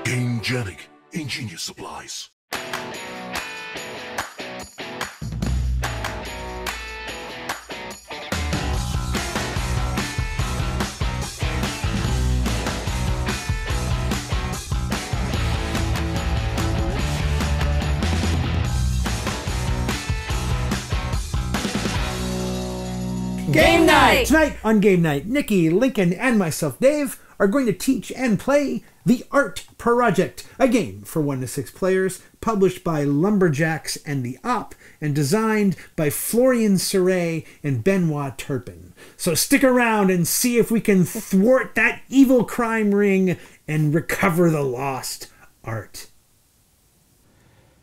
Gamegenic, ingenious supplies. Game Night! Tonight on Game Night, Nikki, Lincoln, and myself, Dave, are going to teach and play the A.R.T. Project, a game for 1 to 6 players, published by Lumberjacks and The Op, and designed by Florian Sirieix and Benoit Turpin. So stick around and see if we can thwart that evil crime ring and recover the lost art.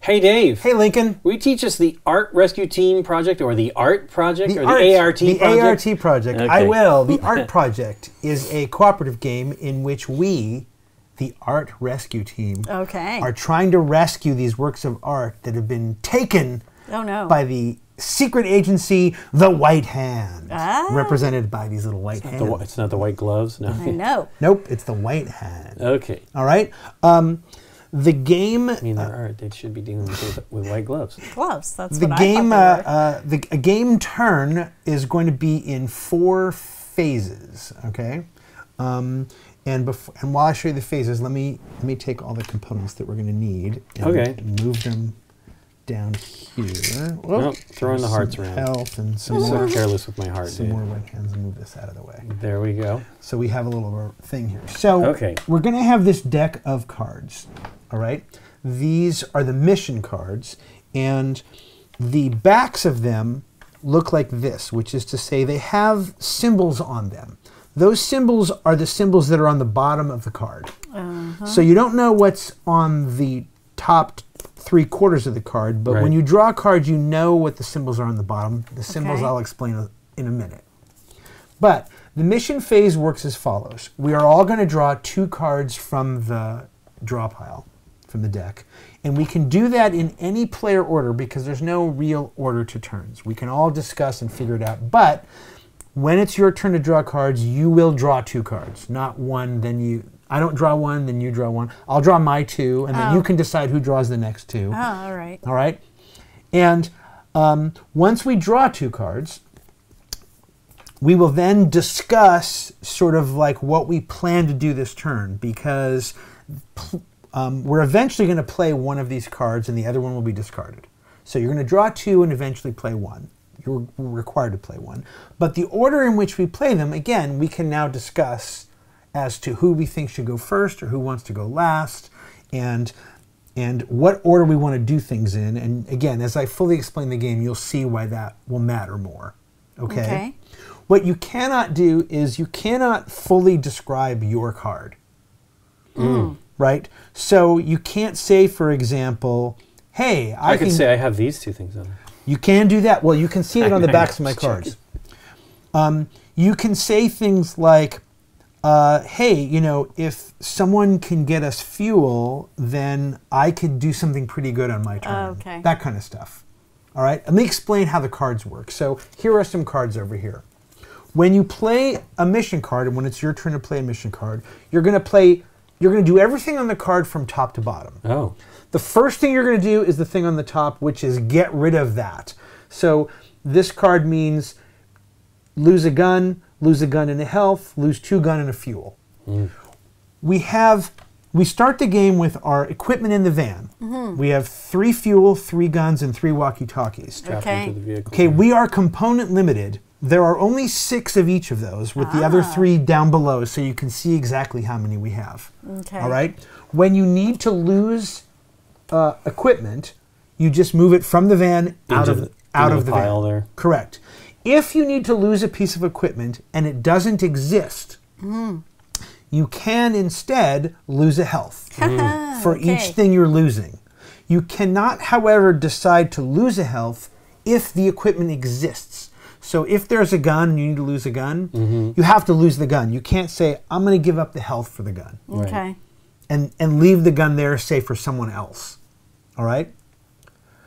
Hey Dave. Hey Lincoln. Will you teach us the Art Rescue Team Project or the ART Project or the A.R.T. Project? The A.R.T. Project. Okay. I will. The ART Project is a cooperative game in which we, the Art Rescue Team, are trying to rescue these works of art that have been taken by the secret agency, the White Hand, represented by these little white hands. It's not the white gloves? No. I know. Nope, it's the White Hand. Okay. All right? The game... I mean, they're art. They should be dealing with white gloves. Gloves, that's the what game, I thought they were. a game turn is going to be in 4 phases, okay? And while I show you the phases, let me take all the components that we're going to need and move them down here. Oh, throwing the hearts around. Health and some I'm more, so careless with my heart. some more white hands and move this out of the way. There we go. So we have a little thing here. So we're going to have this deck of cards, all right? These are the mission cards, and the backs of them look like this, which is to say they have symbols on them. Those symbols are the symbols that are on the bottom of the card. So you don't know what's on the top 3/4 of the card, but when you draw a card, you know what the symbols are on the bottom. The symbols I'll explain in a minute. But the mission phase works as follows. We are all going to draw 2 cards from the draw pile, from the deck. And we can do that in any player order because there's no real order to turns. We can all discuss and figure it out. But when it's your turn to draw cards, you will draw 2 cards, not one, then you... I don't draw one, then you draw one. I'll draw my 2, and then you can decide who draws the next 2. Oh, all right. All right? And once we draw 2 cards, we will then discuss sort of like what we plan to do this turn, because we're eventually going to play one of these cards, and the other one will be discarded. So you're going to draw 2 and eventually play 1. You're required to play 1. But the order in which we play them, again, we can now discuss as to who we think should go first or who wants to go last, and what order we want to do things in. And again, as I fully explain the game, you'll see why that will matter more. Okay? What you cannot do is you cannot fully describe your card. Right? So you can't say, for example, hey, I can say I have these 2 things on. You can do that. Well, you can see it on the backs of my cards. You can say things like, hey, you know, if someone can get us fuel, then I could do something pretty good on my turn. That kind of stuff. All right? Let me explain how the cards work. So here are some cards over here. When you play a mission card, and when it's your turn to play a mission card, you're going to do everything on the card from top to bottom. The first thing you're going to do is the thing on the top, which is get rid of that. So this card means lose a gun and a health, lose 2 gun and a fuel. We start the game with our equipment in the van. We have 3 fuel, 3 guns, and 3 walkie-talkies. Okay, we are component limited. There are only 6 of each of those, with the other 3 down below, so you can see exactly how many we have. All right? When you need to lose equipment, you just move it from the van out of the pile van. There. Correct. If you need to lose a piece of equipment and it doesn't exist, you can instead lose a health for each thing you're losing. You cannot, however, decide to lose a health if the equipment exists. So if there's a gun and you need to lose a gun, you have to lose the gun. You can't say, I'm going to give up the health for the gun. And leave the gun there, say, for someone else. All right?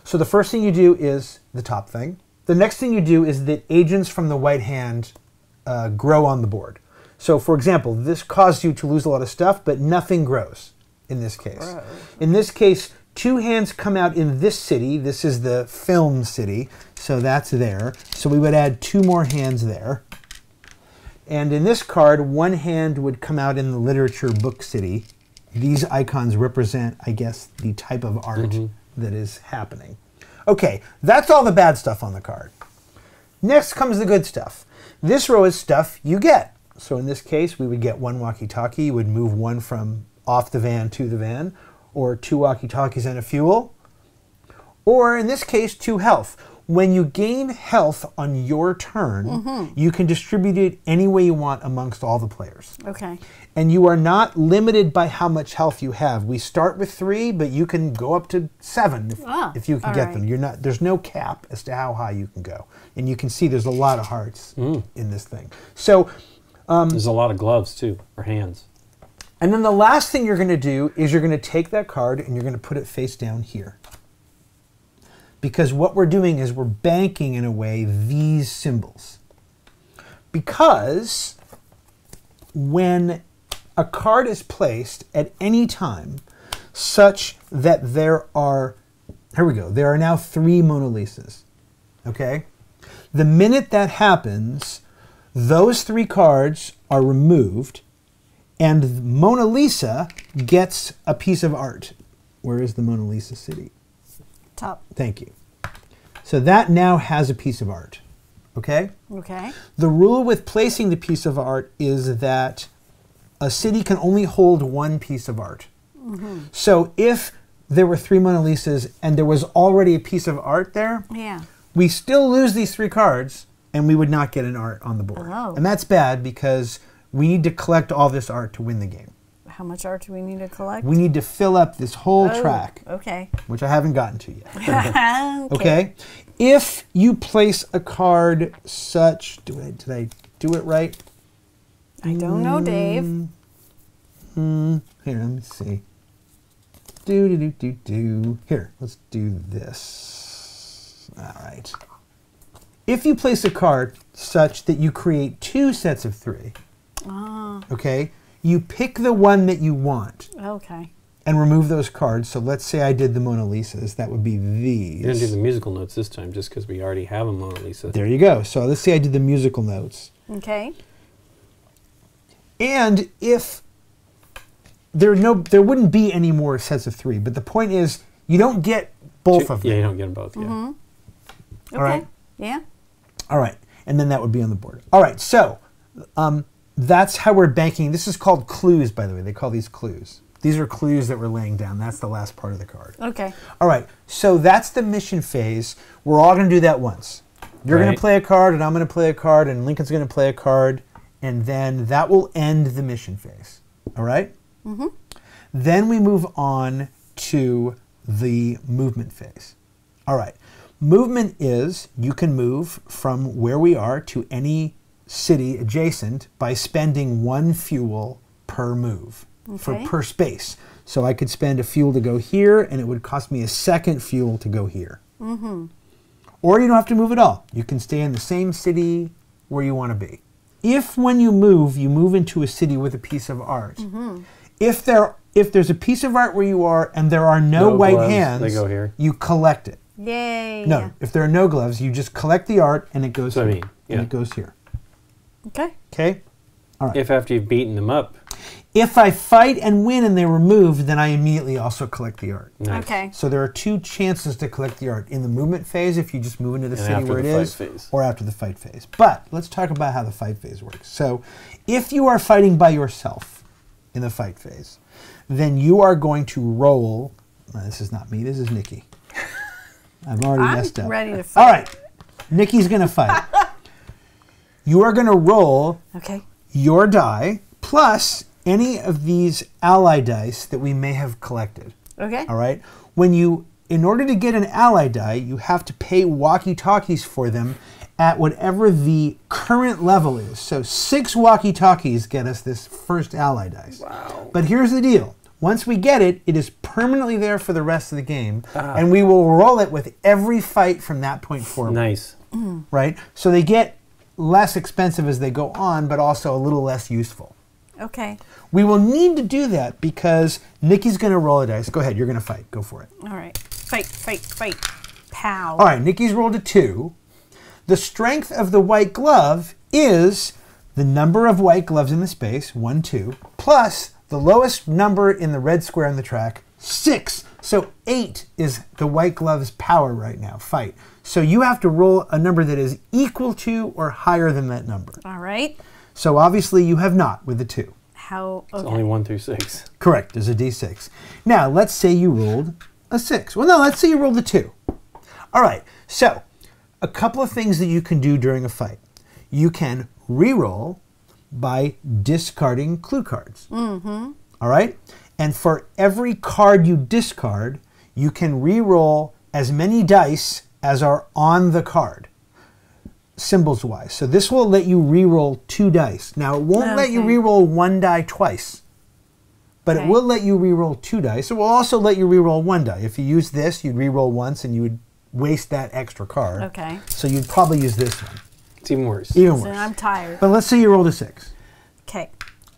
So the first thing you do is the top thing. The next thing you do is that agents from the White Hand grow on the board. So, for example, this caused you to lose a lot of stuff, but nothing grows. in this case. Right. In this case, 2 hands come out in this city. This is the film city, so that's there. So we would add 2 more hands there. And in this card, 1 hand would come out in the literature book city. These icons represent, I guess, the type of art that is happening. Okay, that's all the bad stuff on the card. Next comes the good stuff. This row is stuff you get. So in this case, we would get 1 walkie-talkie. You would move 1 from off the van to the van, or 2 walkie-talkies and a fuel. Or in this case, 2 health. When you gain health on your turn, you can distribute it any way you want amongst all the players. Okay. And you are not limited by how much health you have. We start with 3, but you can go up to 7 if you can get them. You're not. There's no cap as to how high you can go. And you can see there's a lot of hearts in this thing. So there's a lot of gloves too, or hands. And then the last thing you're going to do is you're going to take that card and you're going to put it face down here. Because what we're doing is we're banking, in a way, these symbols. Because when a card is placed at any time such that there are, here we go, there are now 3 Mona Lisas, okay? The minute that happens, those 3 cards are removed and Mona Lisa gets a piece of art. Where is the Mona Lisa city? Top. Thank you. So that now has a piece of art, okay? Okay. The rule with placing the piece of art is that a city can only hold 1 piece of art. So if there were 3 Mona Lisas and there was already a piece of art there, we still lose these 3 cards and we would not get an art on the board. Oh. And that's bad because we need to collect all this art to win the game. How much art do we need to collect? We need to fill up this whole track, okay. which I haven't gotten to yet. Okay? If you place a card such, did I do it right? I don't know, Dave. Here, let me see. Here, let's do this. All right. If you place a card such that you create 2 sets of 3, okay, you pick the one that you want. Okay. And remove those cards. So let's say I did the Mona Lisas. That would be these. You're going to do the musical notes this time just because we already have a Mona Lisa. There you go. So let's say I did the musical notes. Okay. And if there wouldn't be any more sets of 3, but the point is you don't get both of them. Yeah, you don't get them both. Okay. All right. Yeah. All right. And then that would be on the board. All right. So that's how we're banking. This is called clues, by the way. They call these clues. These are clues that we're laying down. That's the last part of the card. Okay. All right. So that's the mission phase. We're all going to do that once. You're going to play a card, and I'm going to play a card, and Lincoln's going to play a card, and then that will end the mission phase. All right? Then we move on to the movement phase. All right. Movement is you can move from where we are to any city adjacent by spending 1 fuel per move, per space. So I could spend a fuel to go here, and it would cost me a 2nd fuel to go here. Or you don't have to move at all. You can stay in the same city where you want to be. If when you move into a city with a piece of art, if there's a piece of art where you are and there are no white gloves, hands, they go here. You collect it. Yay. No, if there are no gloves, you just collect the art and it goes here. And it goes here. Okay. Okay? All right. If after you've beaten them up. If I fight and win and they're removed, then I immediately also collect the art. Nice. Okay. So there are 2 chances to collect the art. In the movement phase, if you just move into the city where it is, or after the fight phase. But let's talk about how the fight phase works. So if you are fighting by yourself in the fight phase, then you are going to roll. This is not me, this is Nikki. I've already messed up. I'm ready to fight. All right. Nikki's going to fight. You are going to roll your die plus any of these ally dice that we may have collected. Okay. All right? In order to get an ally die, you have to pay walkie-talkies for them at whatever the current level is. So 6 walkie-talkies get us this first ally dice. Wow. But here's the deal. Once we get it, it is permanently there for the rest of the game, and we will roll it with every fight from that point forward. Nice. Right? So they get less expensive as they go on, but also a little less useful. Okay. We will need to do that because Nikki's going to roll a dice. Go ahead. You're going to fight. Go for it. All right. Fight, fight, fight. Pow. All right. Nikki's rolled a 2. The strength of the white glove is the number of white gloves in the space, 1, 2, plus the lowest number in the red square on the track, 6. So 8 is the white glove's power right now. Fight. So you have to roll a number that is equal to or higher than that number. All right. So obviously you have not with the 2. How? Okay. It's only 1 through 6. Correct. There's a d6. Now let's say you rolled a 6. Well, no, let's say you rolled a 2. All right. So a couple of things that you can do during a fight. You can re-roll by discarding clue cards. Mm-hmm. All right? And for every card you discard, you can re-roll as many dice as are on the card, symbols-wise. So this will let you re-roll 2 dice. Now, it won't let you re-roll 1 die twice, but it will let you re-roll 2 dice. It will also let you re-roll 1 die. If you use this, you'd re-roll once and you would waste that extra card. Okay. So you'd probably use this one. It's even worse. Even worse. So I'm tired. But let's say you rolled a 6. Okay.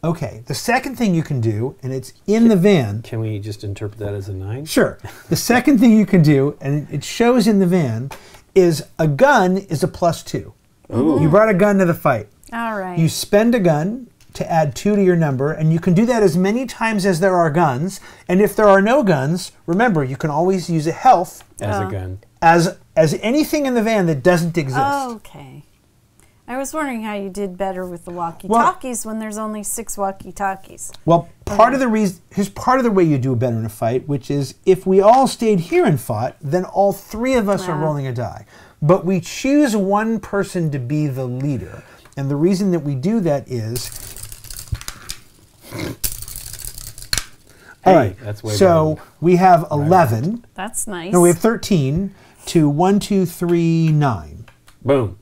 Okay. The second thing you can do, and it's in the van. Can we just interpret that as a 9? Sure. The second thing you can do, and it shows in the van, is a gun is a +2. Ooh. You brought a gun to the fight. All right. You spend a gun to add 2 to your number, and you can do that as many times as there are guns. And if there are no guns, remember, you can always use a health as a gun. As anything in the van that doesn't exist. Okay. I was wondering how you did better with the walkie-talkies when there's only 6 walkie-talkies. Well, part of the reason, here's part of the way you do better in a fight, which is if we all stayed here and fought, then all 3 of us are rolling a die. But we choose one person to be the leader. And the reason that we do that is... all right, that's way so better. We have 11. That's nice. No, we have 13 to 1, 2, 3, 9. Boom.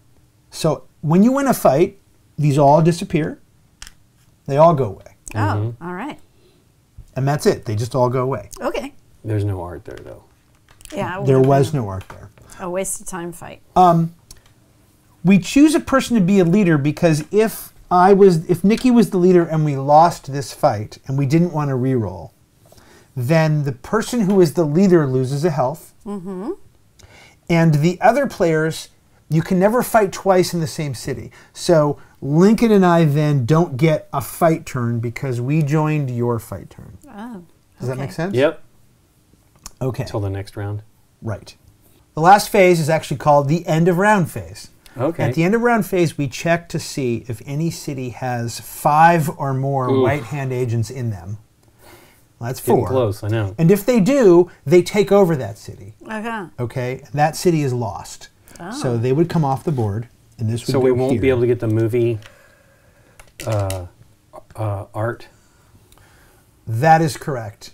So when you win a fight, these all disappear. They all go away. Oh, all right. And that's it. They just all go away. Okay. There's no art there, though. Yeah. There was no art there. A waste of time fight. We choose a person to be a leader because if Nikki was the leader and we lost this fight and we didn't want to re-roll, then the person who is the leader loses a health. Mm-hmm. And the other players, you can never fight twice in the same city. So Lincoln and I then don't get a fight turn because we joined your fight turn. Oh. Does that make sense? Yep. Okay. Until the next round. Right. The last phase is actually called the end of round phase. Okay. At the end of round phase, we check to see if any city has 5 or more white hand agents in them. Well, that's 4. Getting close, I know. And if they do, they take over that city. Okay. Okay? And that city is lost. Oh. So they would come off the board, and this would So go we won't here. be able to get the movie art? That is correct.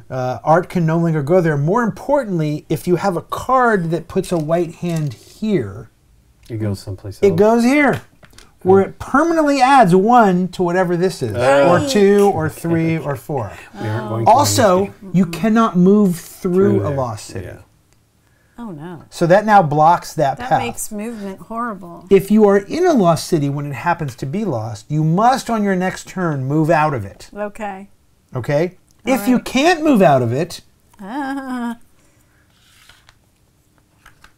Art can no longer go there. More importantly, if you have a card that puts a white hand here, It goes someplace else. it goes here, where it permanently adds 1 to whatever this is, or 2, or 3, or 4. We aren't going to Also, you cannot move through a there. lost city. Yeah. Oh, no. So that now blocks that That path. makes movement horrible. If you are in a lost city when it happens to be lost, you must on your next turn move out of it. Okay. Okay? If you can't move out of it,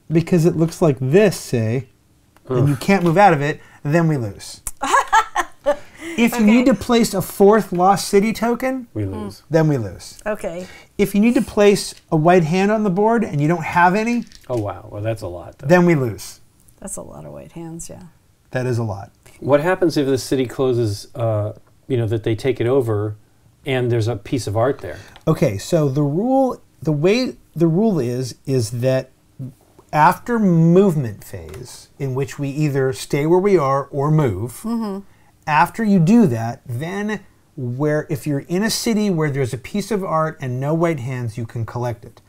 because it looks like this, say, and you can't move out of it, then we lose. If you need to place a 4th lost city token, We lose. then we lose. Okay. If you need to place a white hand on the board and you don't have any, Oh, wow. Well, that's a lot, though. then we lose. That's a lot of white hands, yeah. That is a lot. What happens if the city closes, that they take it over and there's a piece of art there? Okay, so the rule is that after movement phase, in which we either stay where we are or move, after you do that, then if you're in a city where there's a piece of art and no white hands, you can collect it.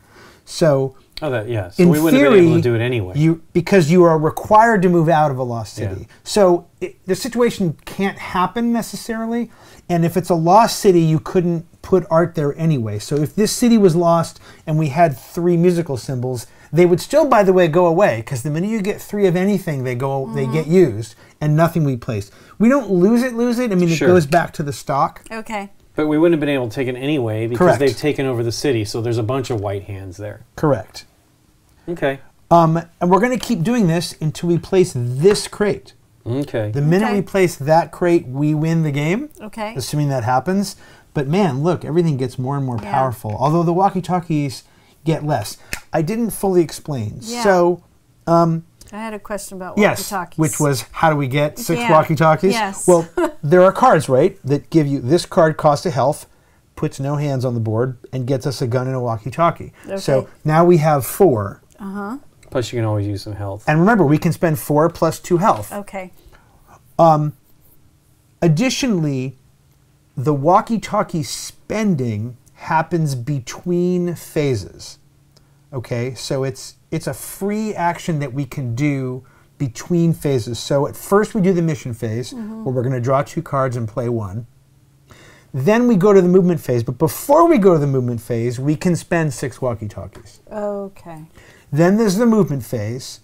So So in we wouldn't have theory, been able to do it anyway. because you are required to move out of a lost city. Yeah. So the situation can't happen necessarily. And if it's a lost city, you couldn't put art there anyway. So if this city was lost and we had 3 musical symbols, They would still, by the way, go away, because the minute you get 3 of anything, they get used, and nothing we placed. We don't lose it. I mean, it goes back to the stock. Okay. But we wouldn't have been able to take it anyway because Correct. they've taken over the city, so there's a bunch of white hands there. Correct. Okay. And we're going to keep doing this until we place this crate. Okay. The minute we place that crate, we win the game. Okay. Assuming that happens. But man, look, everything gets more and more powerful. Although the walkie-talkies get less. I didn't fully explain. Yeah. So, I had a question about walkie-talkies. which was how do we get 6 walkie-talkies? Yes. Well, there are cards, right, that give you this card costs a health, puts no hands on the board, and gets us a gun and a walkie-talkie. Okay. So now we have 4. Uh-huh. Plus, you can always use some health. And remember, we can spend 4 plus 2 health. Okay. Additionally, the walkie-talkie spending happens between phases. Okay, so it's a free action that we can do between phases. So at first we do the mission phase, where we're going to draw 2 cards and play 1. Then we go to the movement phase, but before we go to the movement phase, we can spend 6 walkie-talkies. Okay. Then there's the movement phase,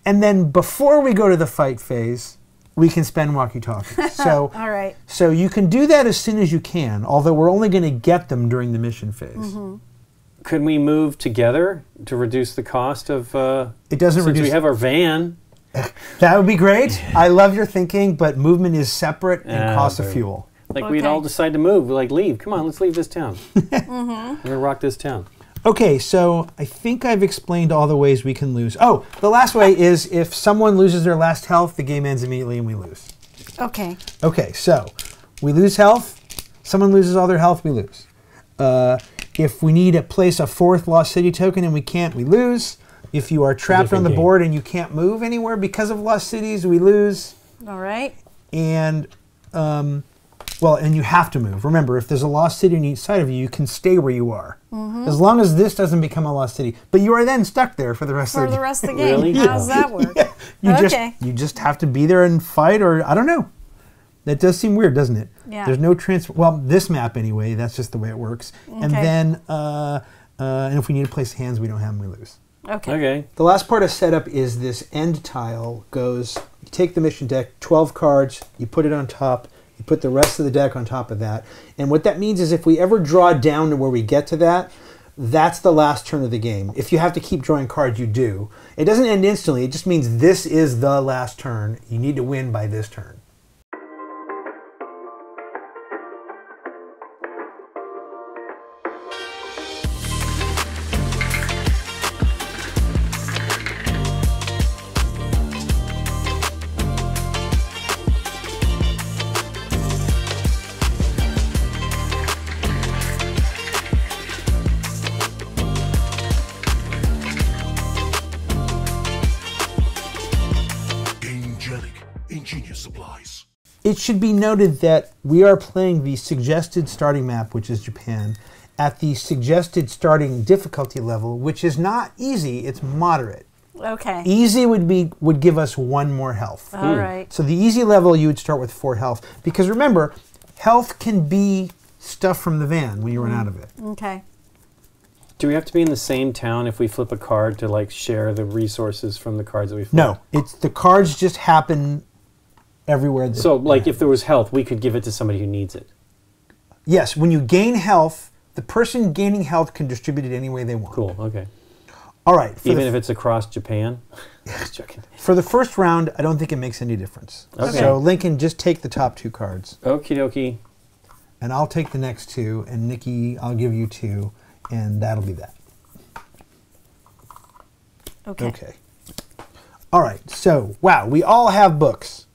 and then before we go to the fight phase, we can spend walkie-talkies. So, all right. So you can do that as soon as you can, although we're only going to get them during the mission phase. Could we move together to reduce the cost of... It doesn't reduce... Since we have our van... That would be great. I love your thinking, but movement is separate and costs of fuel. Like we'd all decide to move. We're like, leave. Come on, let's leave this town. We're going to rock this town. Okay, so I think I've explained all the ways we can lose. Oh, the last way is if someone loses their last health, the game ends immediately and we lose. Okay. Okay, so we lose health. Someone loses all their health, we lose. If we need to place a 4th Lost City token and we can't, we lose. If you are trapped on the board and you can't move anywhere because of Lost Cities, we lose. All right. And, well, and you have to move. Remember, if there's a Lost City on each side of you, you can stay where you are. As long as this doesn't become a Lost City. But you are then stuck there for the rest of the game. For the rest of the game. Really? How does that work? You just have to be there and fight, or I don't know. That does seem weird, doesn't it? Yeah. There's no transfer. Well, this map anyway. That's just the way it works. Okay. And then, and if we need to place hands, we don't have them, we lose. Okay. Okay. The last part of setup is this end tile goes. You take the mission deck, 12 cards. You put it on top. You put the rest of the deck on top of that. And what that means is if we ever draw down to where we get to that, that's the last turn of the game. If you have to keep drawing cards, you do. It doesn't end instantly. It just means this is the last turn. You need to win by this turn. Ingenious supplies. It should be noted that we are playing the suggested starting map, which is Japan, at the suggested starting difficulty level, which is not easy, it's moderate. Okay. Easy would give us 1 more health. All right. So the easy level, you would start with 4 health. Because remember, health can be stuff from the van when you run out of it. Okay. Do we have to be in the same town if we flip a card to like share the resources from the cards that we flip? No, it's the cards just happen everywhere. So like if there was health, we could give it to somebody who needs it. Yes, when you gain health, the person gaining health can distribute it any way they want. Cool, okay. All right. Even if it's across Japan? Just joking. For the first round, I don't think it makes any difference. Okay. So Lincoln, just take the top 2 cards. Okie dokie. And I'll take the next 2, and Nikki, I'll give you 2, and that'll be that. Okay. Okay. All right, so, wow, we all have books.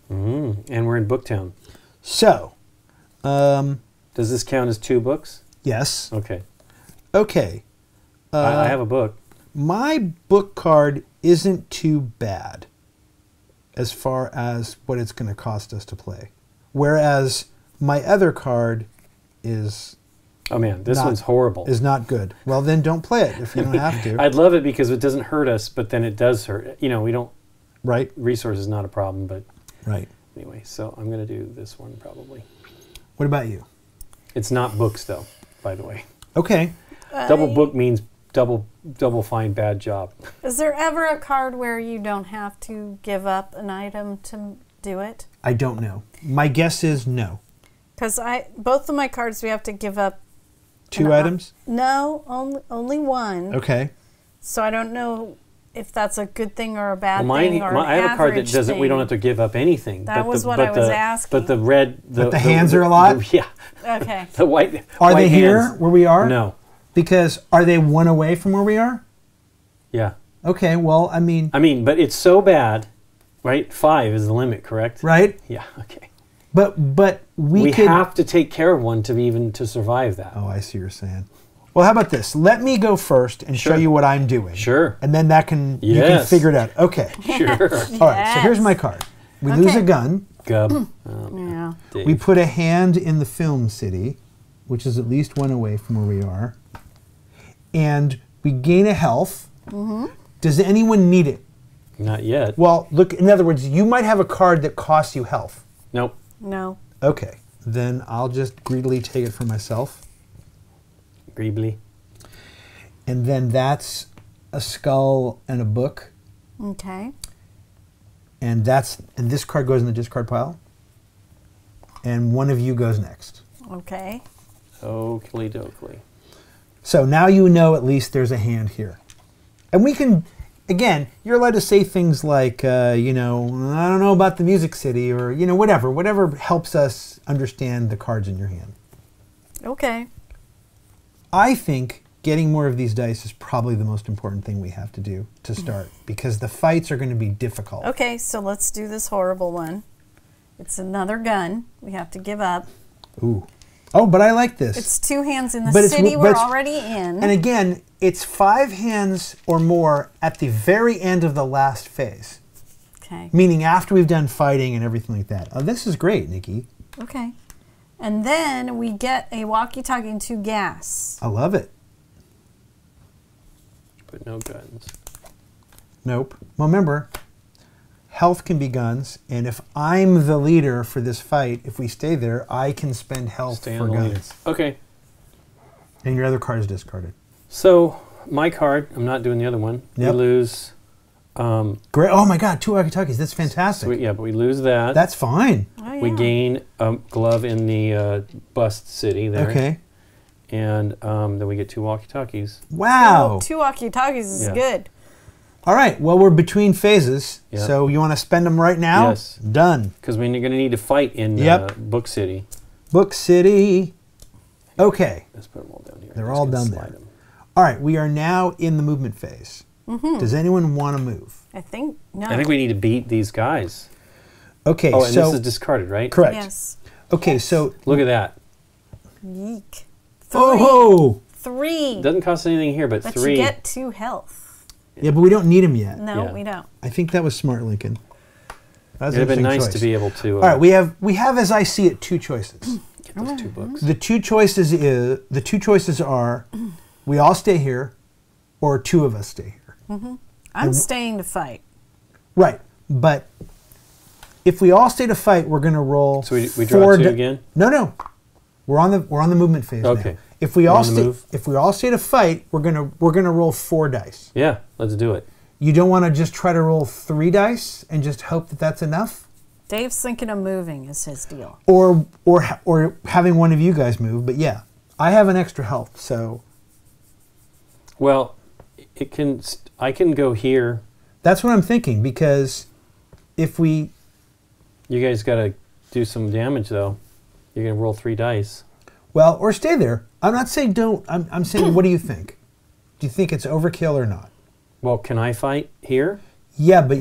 And we're in Booktown. So, does this count as 2 books? yes. Okay. Okay. I have a book. My book card isn't too bad as far as what it's going to cost us to play. Whereas my other card is... Oh man, this one's horrible. Is not good. Well, then don't play it if you don't have to. I'd love it because it doesn't hurt us, but then it does hurt. You know, we don't... Right. Resource is not a problem, but... Right. Anyway, so I'm going to do this one probably. What about you? It's not books, though, by the way. Okay. Double book means double fine bad job. Is there ever a card where you don't have to give up an item to do it? I don't know. My guess is no. Because both of my cards we have to give up. 2 items? No, only one. Okay. So I don't know if that's a good thing or a bad Well, thing or an I have a card that doesn't. thing. We don't have to give up anything. That was what I was asking. But the red. But the hands are a lot? Yeah. Okay. The white. Are white they here hands. where we are? No. Because are they 1 away from where we are? Yeah. Okay, well, I mean, but it's so bad, right? 5 is the limit, correct? right? Yeah. Okay. But we could have to take care of one to survive that. Oh, I see what you're saying. Well, how about this? Let me go first and show Sure. you what I'm doing. Sure. And then you can Yes. figure it out. Okay. Sure. All right, so here's my card. We lose a gun. Gub. Yeah. Dave. We put a hand in the film city, which is at least 1 away from where we are. And we gain a health. Does anyone need it? Not yet. Well, look, in other words, you might have a card that costs you health. Nope. No. Okay, then I'll just greedily take it for myself. Greebly. And then that's a skull and a book. Okay. And this card goes in the discard pile. And one of you goes next. Okay. Oakley dokley. So now you know at least there's a hand here. And we can, again, you're allowed to say things like, I don't know about the Music City, or, whatever helps us understand the cards in your hand. Okay. I think getting more of these dice is probably the most important thing we have to do to start, because the fights are going to be difficult. Okay, so let's do this horrible one. It's another gun we have to give up. Ooh. Oh, but I like this. It's 2 hands in the But city we're already in. And again, it's 5 hands or more at the very end of the last phase. Okay. Meaning after we've done fighting and everything like that. Oh, this is great, Nikki. Okay. And then we get a walkie-talkie and 2 gas. I love it. But no guns. Nope. Well, remember, health can be guns, and if I'm the leader for this fight, if we stay there, I can spend health Stay for on the leader. guns. Okay. And your other card is discarded. So my card. I'm not doing the other one. Yep. We lose. Great. Oh my God, 2 walkie-talkies. That's fantastic. But we lose that. That's fine. Oh, yeah. We gain a glove in the bust city there. Okay. And then we get 2 walkie-talkies. Wow. Oh, 2 walkie-talkies is Yeah. good. All right. Well, we're between phases. Yep. So you want to spend them right now? Yes. Done. Because we're going to need to fight in Yep. Book City. Book City. Okay. Let's put them all down here. They're Just all gonna done slide there. them. All right. We are now in the movement phase. Does anyone want to move? I think, no. I think we need to beat these guys. Okay. Oh, and so this is discarded, right? correct. Yes. Okay. So Look at that. Yeek. 3. oh. 3. Doesn't cost anything here, but But 3. you get 2 health. Yeah, but we don't need them yet. No, Yeah. we don't. I think that was smart, Lincoln. That was It'd have an been interesting nice choice. to be able to All right, we have, as I see it, 2 choices. get those 2 books. The two choices are, we all stay here, or 2 of us stay here. I'm staying to fight. Right, but if we all stay to fight, we're going to roll. So we draw 4 2 again? No, we're on the movement phase Okay. now. If we We're all on the move? if we all stay to fight, we're gonna roll 4 dice. Yeah, let's do it. You don't want to just try to roll 3 dice and just hope that that's enough, Dave's thinking of moving is his deal. or having one of you guys move. But yeah, I have an extra health, so Well, I can go here. that's what I'm thinking. Because if we, You guys got to do some damage, though. You're going to roll 3 dice. well, or stay there. I'm not saying don't. I'm saying, what do you think? Do you think it's overkill or not? Well, can I fight here? Yeah, but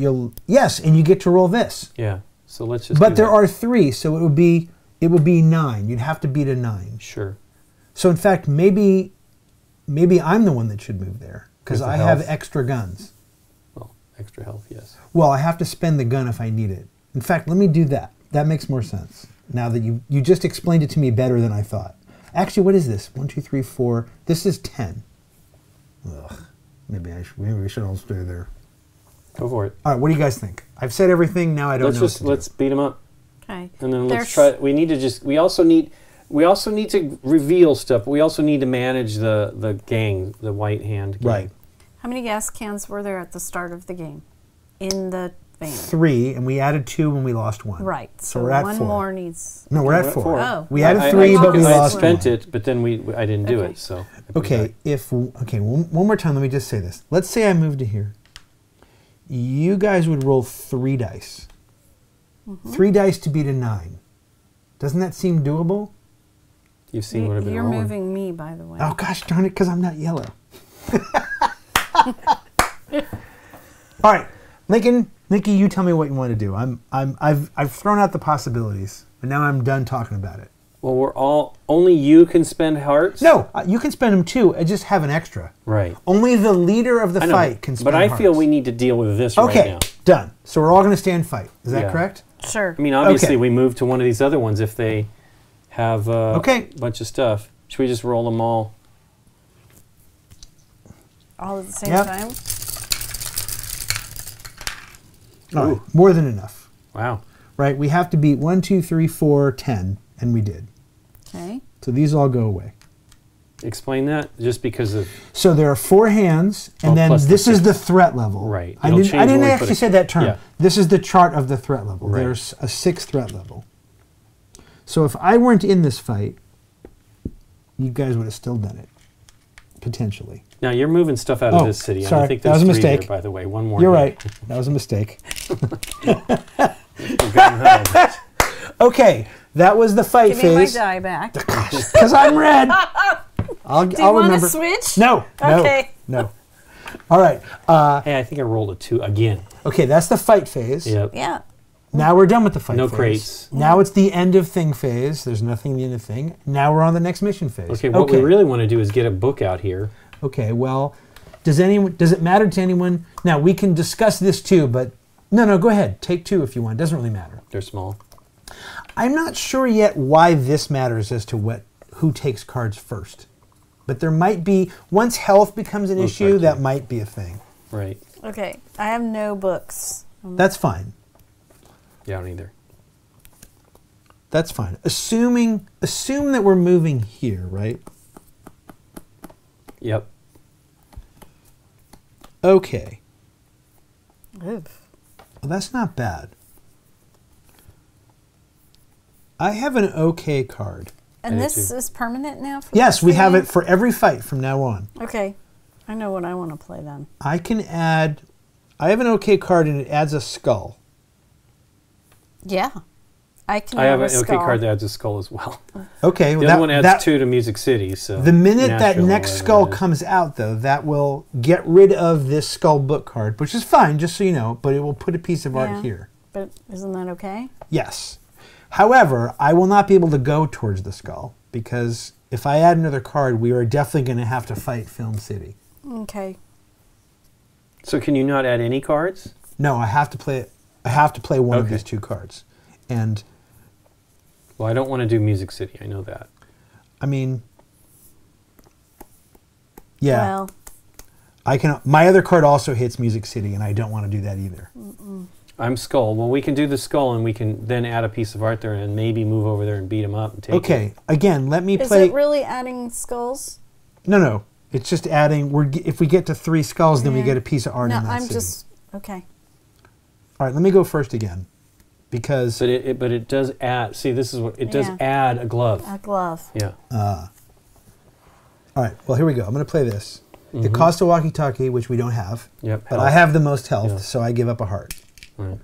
yes, and you get to roll this. Yeah. So let's just. But do there that. are 3, so it would be 9. You'd have to beat a 9. Sure. So in fact, maybe I'm the one that should move there because With the I have health? extra guns. Well, extra health, yes. Well, I have to spend the gun if I need it. In fact, let me do that. That makes more sense now that you just explained it to me better than I thought. Actually, what is this? 1, 2, 3, 4. This is 10. Ugh. Maybe we should all stay there. Go for it. All right. What do you guys think? I've said everything. Now I don't know. Let's beat them up, Okay. and then There's- let's try. We need to just. We also need. We also need to reveal stuff. We also need to manage the gang, the white hand gang. Right. How many gas cans were there at the start of the game in the van? 3, and we added 2 when we lost 1. Right. So we're at one 4. more needs. No, we're at We're at 4. 4. Oh. We added I- 3, I- but we I lost spent 1. it, but then I didn't do Okay. it. So Okay, one more time, let me just say this. Let's say I moved to here. You guys would roll 3 dice. 3 dice to beat a 9. Doesn't that seem doable? you've seen what I've been You're rolling. moving me, by the way. Oh gosh darn it, because I'm not yellow. All right, Nikki, you tell me what you want to do. I've thrown out the possibilities, but now I'm done talking about it. Well, only you can spend hearts. No, you can spend them too. I just have an extra. Right. Only the leader of the I know, fight can spend but I feel hearts. we need to deal with this Okay, right now. done. So we're all going to stand fight. Is that Yeah. correct? Sure. I mean, obviously, Okay. we move to one of these other ones if they have Okay. a bunch of stuff. Should we just roll them all? All at the same Yep. time? All right, Ooh. more than enough. Wow. Right, we have to beat 1, 2, 3, 4, 10, and we did. Okay. So these all go away. Explain that, just because of So there are 4 hands, and Oh, then plus the this is 6. the threat level. Right. I It'll didn't, change I didn't when we actually put it- say that term. yeah. This is the chart of the threat level. Right. There's a 6th threat level. So if I weren't in this fight, you guys would have still done it, potentially. now you're moving stuff out of Oh, this city. and sorry, I think that was there's a 3 mistake. There, by the way, one more. You're here. right. That was a mistake. We're gung ho. Okay, that was the fight Give me my phase. die back. Do Because I'm red. I'll you remember. want to switch? No. Okay. No. All right. Hey, I think I rolled a 2 again. Okay, that's the fight phase. Yep. Yeah. Now we're done with the fight No phase. crates. Now it's the end of thing phase. There's nothing in the end of thing. Now we're on the next mission phase. Okay, what we really want to do is get a book out here. Okay, well, does it matter to anyone? Now, we can discuss this too, but no, go ahead. Take 2 if you want. It doesn't really matter. They're small. I'm not sure yet why this matters as to who takes cards first. But there might be, once health becomes an Looks issue, like that it. might be a thing. Right. Okay. I have no books. That's fine. Yeah, I don't either. That's fine. Assume that we're moving here, right? Yep. Okay. Oof. Well, that's not bad. I have an okay card. And I do this too. is permanent now? For Yes, we have game? it for every fight from now on. Okay. I know what I want to play then. I have an okay card and it adds a skull. Yeah. I can I have an a okay skull. card that adds a skull as well. Okay, The well, other one adds 2 to Music City. So the minute that Nashville or next whatever skull it is. comes out, though, that will get rid of this skull book card, which is fine, just so you know, but it will put a piece of Yeah. art here. But isn't that okay? Yes. However, I will not be able to go towards the skull, because if I add another card, we are definitely going to have to fight Film City. Okay. So can you not add any cards? No, I have to play. I have to play one of Okay. these 2 cards, and Well, I don't want to do Music City. I know that. I mean, yeah, Well, I can. My other card also hits Music City, and I don't want to do that either. I'm Skull. Well, we can do the Skull, and we can then add a piece of art there, and maybe move over there and beat him up and take it. Okay, again, let me is play. it really adding skulls? No, it's just adding. If we get to 3 skulls, then we Yeah. get a piece of art No, in that I'm city. just okay. All right, let me go first again, because But it does add. See, this is what it does. Yeah. Add a glove. A glove. Yeah. all right. Well, here we go. I'm going to play this. It costs a walkie-talkie, which we don't have. Yep. But health. I have the most health, Yeah. so I give up a heart. Right.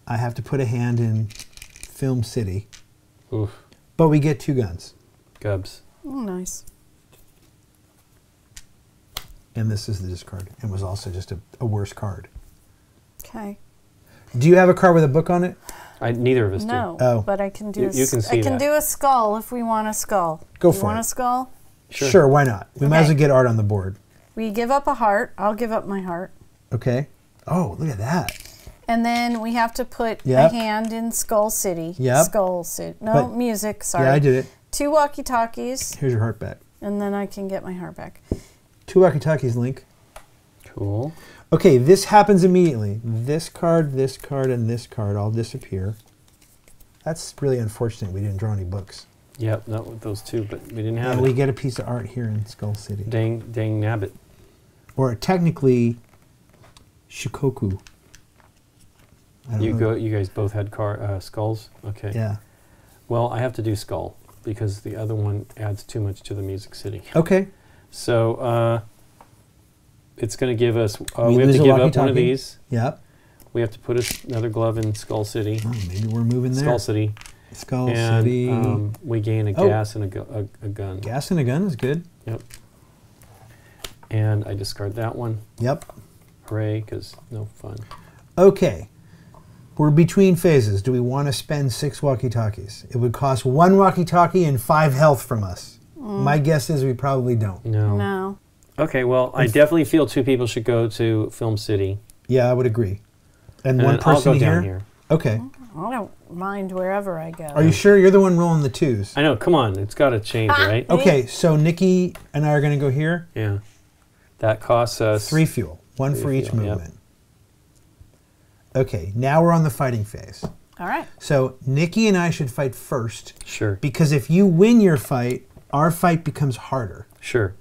I have to put a hand in Film City, Oof. but we get 2 guns, Gubs. Oh, nice. and this is the discard. It was also just a worse card. Okay. Do you have a card with a book on it? Neither of us No, Oh. but I can do. You can see I can that. do a skull if we want a skull. Go You for want it. a skull? Sure. Why not? We might as Okay. well get art on the board. We give up a heart. I'll give up my heart. Okay. Oh, look at that. And then we have to put Yep. a hand in Skull City. Yep. Skull City. No, But- music. Sorry. Yeah, I did it. 2 walkie-talkies, Here's your heart back. and then I can get my heart back. 2 walkie-talkies, Link. Cool. Okay, this happens immediately. This card, and this card all disappear. That's really unfortunate we didn't draw any books. Yep, not with those two, but we didn't have And it. we get a piece of art here in Skull City. Dang nabbit. Or technically, Shikoku. I don't know. You guys both had skulls? Okay. Yeah. Well, I have to do skull because the other one adds too much to the Music City. Okay. So it's going to give us, we have lose to a give up one walkie-talkie? of these. Yep. We have to put another glove in Skull City. Oh, maybe we're moving there. Skull City. Skull And City. we gain a gas and a gun. Gas and a gun is good. Yep. And I discard that one. Yep. Hooray, because no fun. Okay. We're between phases. Do we want to spend 6 walkie-talkies? It would cost 1 walkie-talkie and 5 health from us. My guess is we probably don't. No. No. Okay, well, I definitely feel 2 people should go to Film City. Yeah, I would agree. And And one then person I'll go here? down here. Okay. I don't mind wherever I go. Are you sure you're the one rolling the 2s? I know, come on, it's got to change, right? Okay, so Nikki and I are going to go here. Yeah. That costs us 3 fuel. 1 for each fuel, yep. movement. Okay, now we're on the fighting phase. All right. So Nikki and I should fight first. Sure. Because if you win your fight, our fight becomes harder. Sure.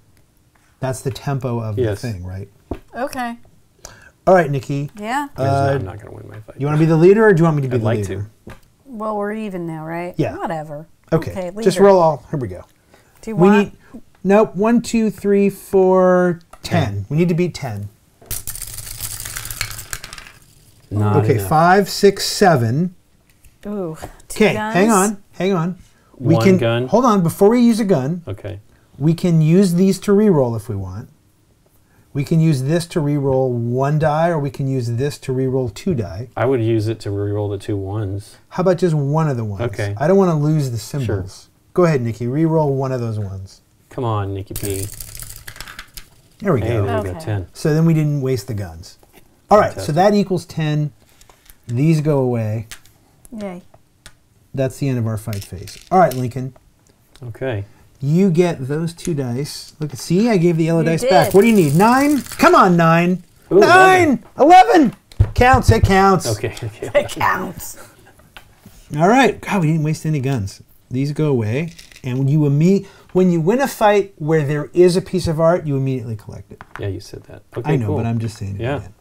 That's the tempo of Yes. the thing, right? Okay. All right, Nikki. Yeah. I'm not going to win my fight. You want to be the leader or do you want me to be I'd the like leader? to. Well, we're even now, right? Yeah. Whatever. Okay, leader. just roll all. Here we go. Do you We want? need, nope, 1, 2, 3, 4, 10. We need to beat 10. Not Okay, enough. 5, 6, 7. Ooh. Okay, hang on. We One can gun. hold on before we use a gun. Okay. We can use these to re-roll if we want. We can use this to re-roll 1 die, or we can use this to re-roll 2 die. I would use it to reroll the 2 1s. How about just one of the ones? Okay. I don't want to lose the symbols. Go ahead, Nikki. Re-roll one of those ones. Come on, Nikki P. There we Hey, go. there we go, Okay. 10. So then we didn't waste the guns. All right, so Fantastic. that equals 10. These go away. Yay. That's the end of our fight phase. All right, Lincoln. Okay. You get those 2 dice. Look, see, I gave the yellow You dice did. back. What do you need? 9? Come on, 9. Ooh, 9! 11! Counts, it counts. Okay. Okay. It counts. All right. God, we didn't waste any guns. These go away. And when you win a fight where there is a piece of art, you immediately collect it. Yeah, you said that. Okay, I know, cool. but I'm just saying it Yeah. again.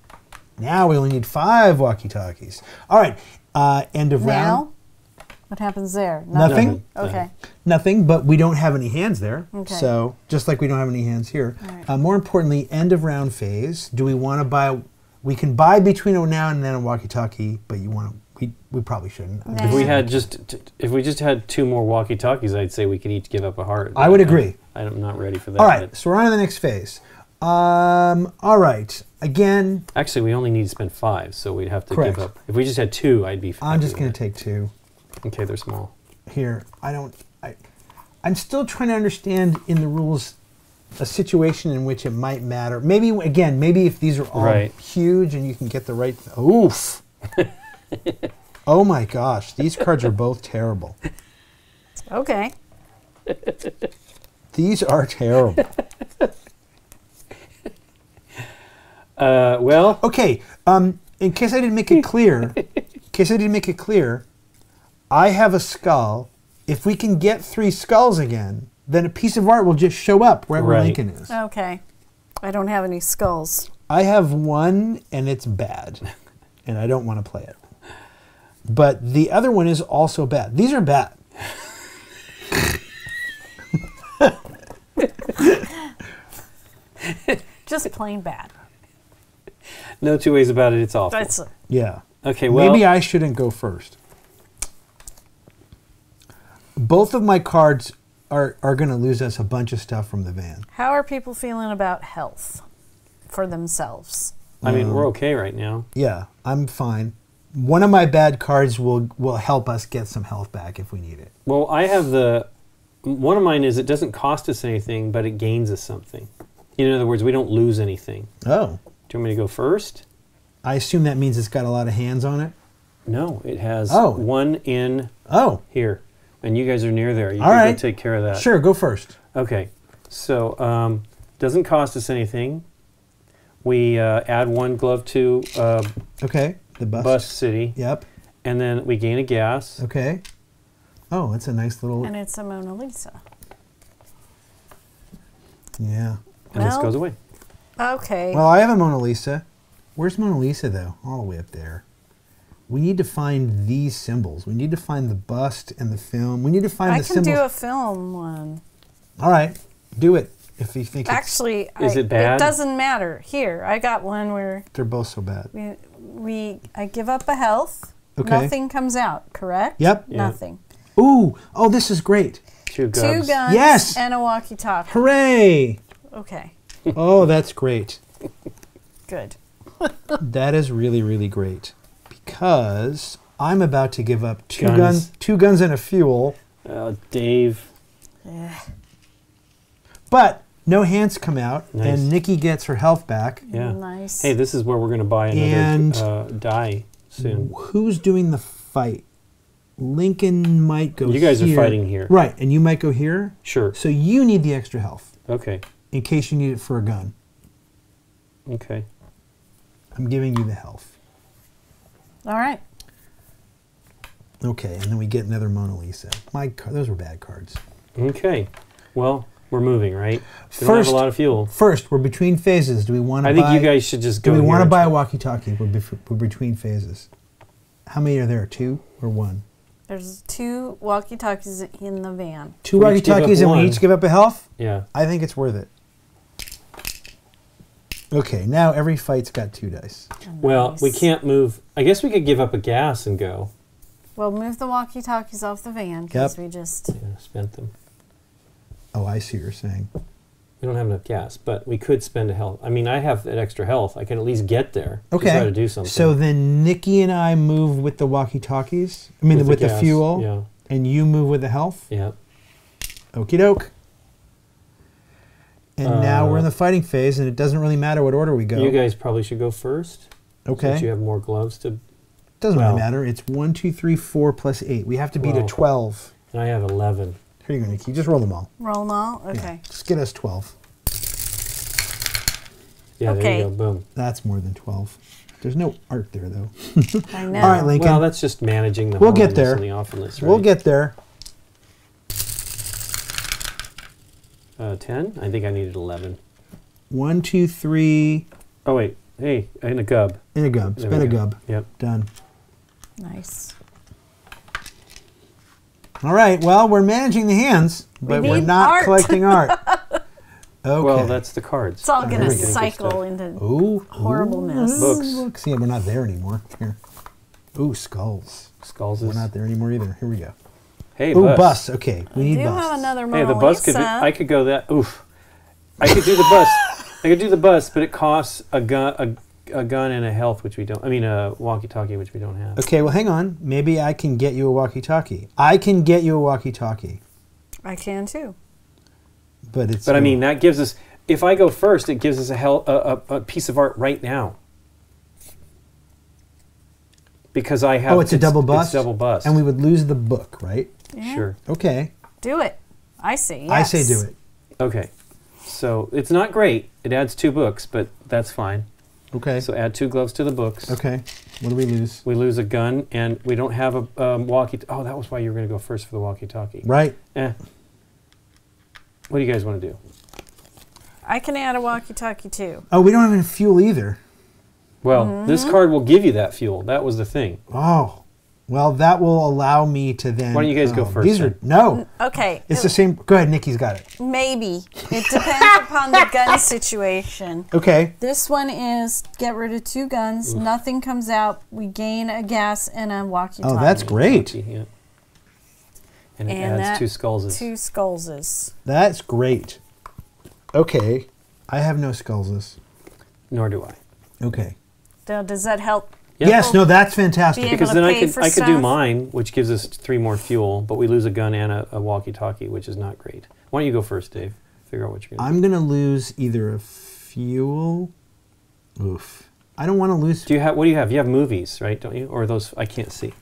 Now we only need 5 walkie-talkies. All right. End of round. Now, what happens there? Nothing. Okay. Nothing, but we don't have any hands there. Okay. So just like we don't have any hands here. All right. More importantly, end of round phase. Do we want to buy? We can buy between a now and then a walkie-talkie, but you want to. We probably shouldn't. Nah. If we just had 2 more walkie-talkies, I'd say we could each give up a heart. I would agree. I'm not ready for that. All right. yet. So we're on to the next phase. All right. Again, Actually, we only need to spend 5, so we'd have to Correct. give up. If we just had 2, I'd be. I'm just happy going with to take 2 it. Okay, they're small. here. I'm still trying to understand in the rules a situation in which it might matter. Maybe if these are all Right. huge and you can get the right. Oof. Oh my gosh, these cards are both terrible. Okay. These are terrible. Well, Okay, in case I didn't make it clear, I have a skull. If we can get 3 skulls again, then a piece of art will just show up wherever Right. Lincoln is. Okay. I don't have any skulls. I have 1 and it's bad, and I don't want to play it. But the other one is also bad. These are bad. Just plain bad. no 2 ways about it. It's awful. That's Okay, Okay, well, maybe I shouldn't go first. Both of my cards are going to lose us a bunch of stuff from the van. How are people feeling about health for themselves? I mean, we're okay right now. Yeah, I'm fine. One of my bad cards will help us get some health back if we need it. Well, I have one of mine is it doesn't cost us anything, but it gains us something. In other words, we don't lose anything. Oh. Do you want me to go first? I assume that means it's got a lot of hands on it? No, it has Oh. 1 in Oh. here. And you guys are near there. You All can right. go take care of that. Sure, go first. Okay. So, doesn't cost us anything. We add 1 glove to Okay, the bus. Bus City. Yep, And then we gain a gas. okay. Oh, it's a nice little. And it's a Mona Lisa. Yeah. And this Well- goes away. Okay. Well, I have a Mona Lisa. Where's Mona Lisa, though? All the way up there. We need to find these symbols. We need to find the bust and the film. We need to find I the can symbols. do a film one. All right, do it if you think Actually, Is it bad? It doesn't matter. Here, I got one where they're both so bad. I give up a health. Okay. Nothing comes out, correct? Yep. Yeah. Nothing. Ooh, oh, this is great. 2 Two gubs. guns Yes! and a walkie-talkie. Hooray! Okay, Oh, that's great. good. That is really, really great. Because I'm about to give up Guns. two guns and a fuel, Dave. Yeah. but no hands come out, Nice. and Nikki gets her health back. Yeah. Nice. Hey, this is where we're going to buy And- another die soon. Who's doing the fight? Lincoln might go You guys are here. fighting here. Right, and you might go here. Sure. So you need the extra health Okay. in case you need it for a gun. Okay. I'm giving you the health. All right. Okay, and then we get another Mona Lisa. Those were bad cards. Okay. Well, we're moving, right? We don't have First- a lot of fuel. First, we're between phases. Do we want to I buy? think you guys should just Do go we want to here. buy a walkie-talkie? We're between phases. How many are there? 2 or 1? There's 2 walkie-talkies in the van. 2 We each give up walkie-talkies, and we one. each give up a health. Yeah. I think it's worth it. Okay, now every fight's got 2 dice. Well, we Nice. can't move. I guess we could give up a gas and go. Well, move the walkie-talkies off the van because Yep. we just... Yeah, spent them. Oh, I see what you're saying. We don't have enough gas, but we could spend a health. I mean, I have that extra health. I can at least get there. Okay. Just try to do something. So then Nikki and I move with the walkie-talkies. I mean, with the gas, fuel. Yeah. And you move with the health. Yeah. Okie doke. And now we're in the fighting phase, and it doesn't really matter what order we go. You guys probably should go first. Okay. Since you have more gloves to. Doesn't well- really matter. It's 1, 2, 3, 4 plus 8. We have to beat a 12. 12. And I have 11. Here you go, Nikki. Just roll them all. Roll them all? Yeah. Okay. Just get us 12. Yeah, there Okay. you go. Boom. That's more than 12. There's no art there, though. I know. All right, Lincoln. Well, that's just managing the We'll get holiness there. and the awfulness, right? We'll get there. 10? I think I needed 11. 1, 2, 3, Oh, wait. Hey, and a gub. and a gub. There Spend we a go. gub. Yep. Done. Nice. All right. Well, we're managing the hands, but we're need not art. collecting art. Okay. Well, that's the cards. It's all There going to we go. cycle into Ooh. horribleness. Books. Look, see, we're not there anymore. Here. Ooh, skulls. Skulls We're is. not there anymore either. Here we go. Hey, Ooh, bus. bus. Okay, we I need do bus. have another Hey, Mona the bus could. Lisa. I could go that. Oof. I could do the bus. I could do the bus, but it costs a gun and a health, which we don't. I mean, a walkie-talkie, which we don't have. Okay, well, hang on. Maybe I can get you a walkie-talkie. I can get you a walkie-talkie, I can too. but it's. But I mean, that gives us. If I go first, it gives us a piece of art right now. Because I have. Oh, it's a double bus. It's double bus. And we would lose the book, right? Yeah. Sure. Okay. Do it. I say yes. I say do it. Okay. So it's not great. It adds 2 books, but that's fine. Okay. So add 2 gloves to the books. Okay. What do we lose? We lose a gun, and we don't have a walkie. Oh, that was why you were going to go first for the walkie-talkie. Right. Eh. What do you guys want to do? I can add a walkie-talkie too. Oh, we don't have any fuel either. Well, this card will give you that fuel. That was the thing. Oh. Well, that will allow me to then. Why don't you guys go oh, first, These then? are no. Okay. It's the same. Go ahead, Nikki's got it. Maybe. It depends upon the gun situation. Okay. This one is get rid of 2 guns. Nothing comes out. We gain a gas and a walkie-talkie. Oh, that's great. Yeah. And it And adds that 2 skulls. 2 skullses. That's great. Okay. I have no skullses. Nor do I. Okay. Now, does that help? Yep. Yes. No, that's fantastic. Be able Because to then I pay could for do stuff? mine, which gives us 3 more fuel, but we lose a gun and a walkie-talkie, which is not great. Why don't you go first, Dave? Figure out what you're going to do. I'm gonna lose either a fuel. Oof. I don't want to lose. Do you have? What do you have? You have movies, right? Don't you? Or those? I can't see.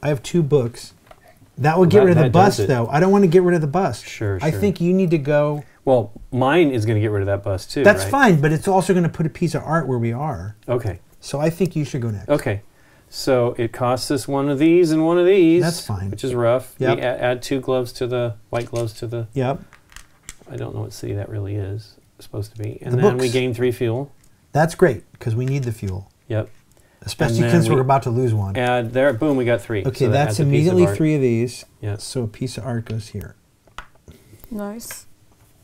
I have 2 books. That would get rid of the that bus, does it. though. I don't want to get rid of the bus. Sure, I sure. think you need to go. Well, mine is going to get rid of that bus too. That's right? fine, but it's also going to put a piece of art where we are. Okay. So I think you should go next. Okay. So it costs us one of these and one of these. That's fine. Which is rough. Yep. We add 2 gloves to the white gloves to the. Yep. I don't know what city that really is supposed to be. And The then books. we gain 3 fuel. That's great because we need the fuel, Yep. especially then since we we're about to lose one. Add there. Boom. We got 3. Okay, So that that's adds a piece of immediately art. 3 of these. Yeah. So a piece of art goes here. Nice.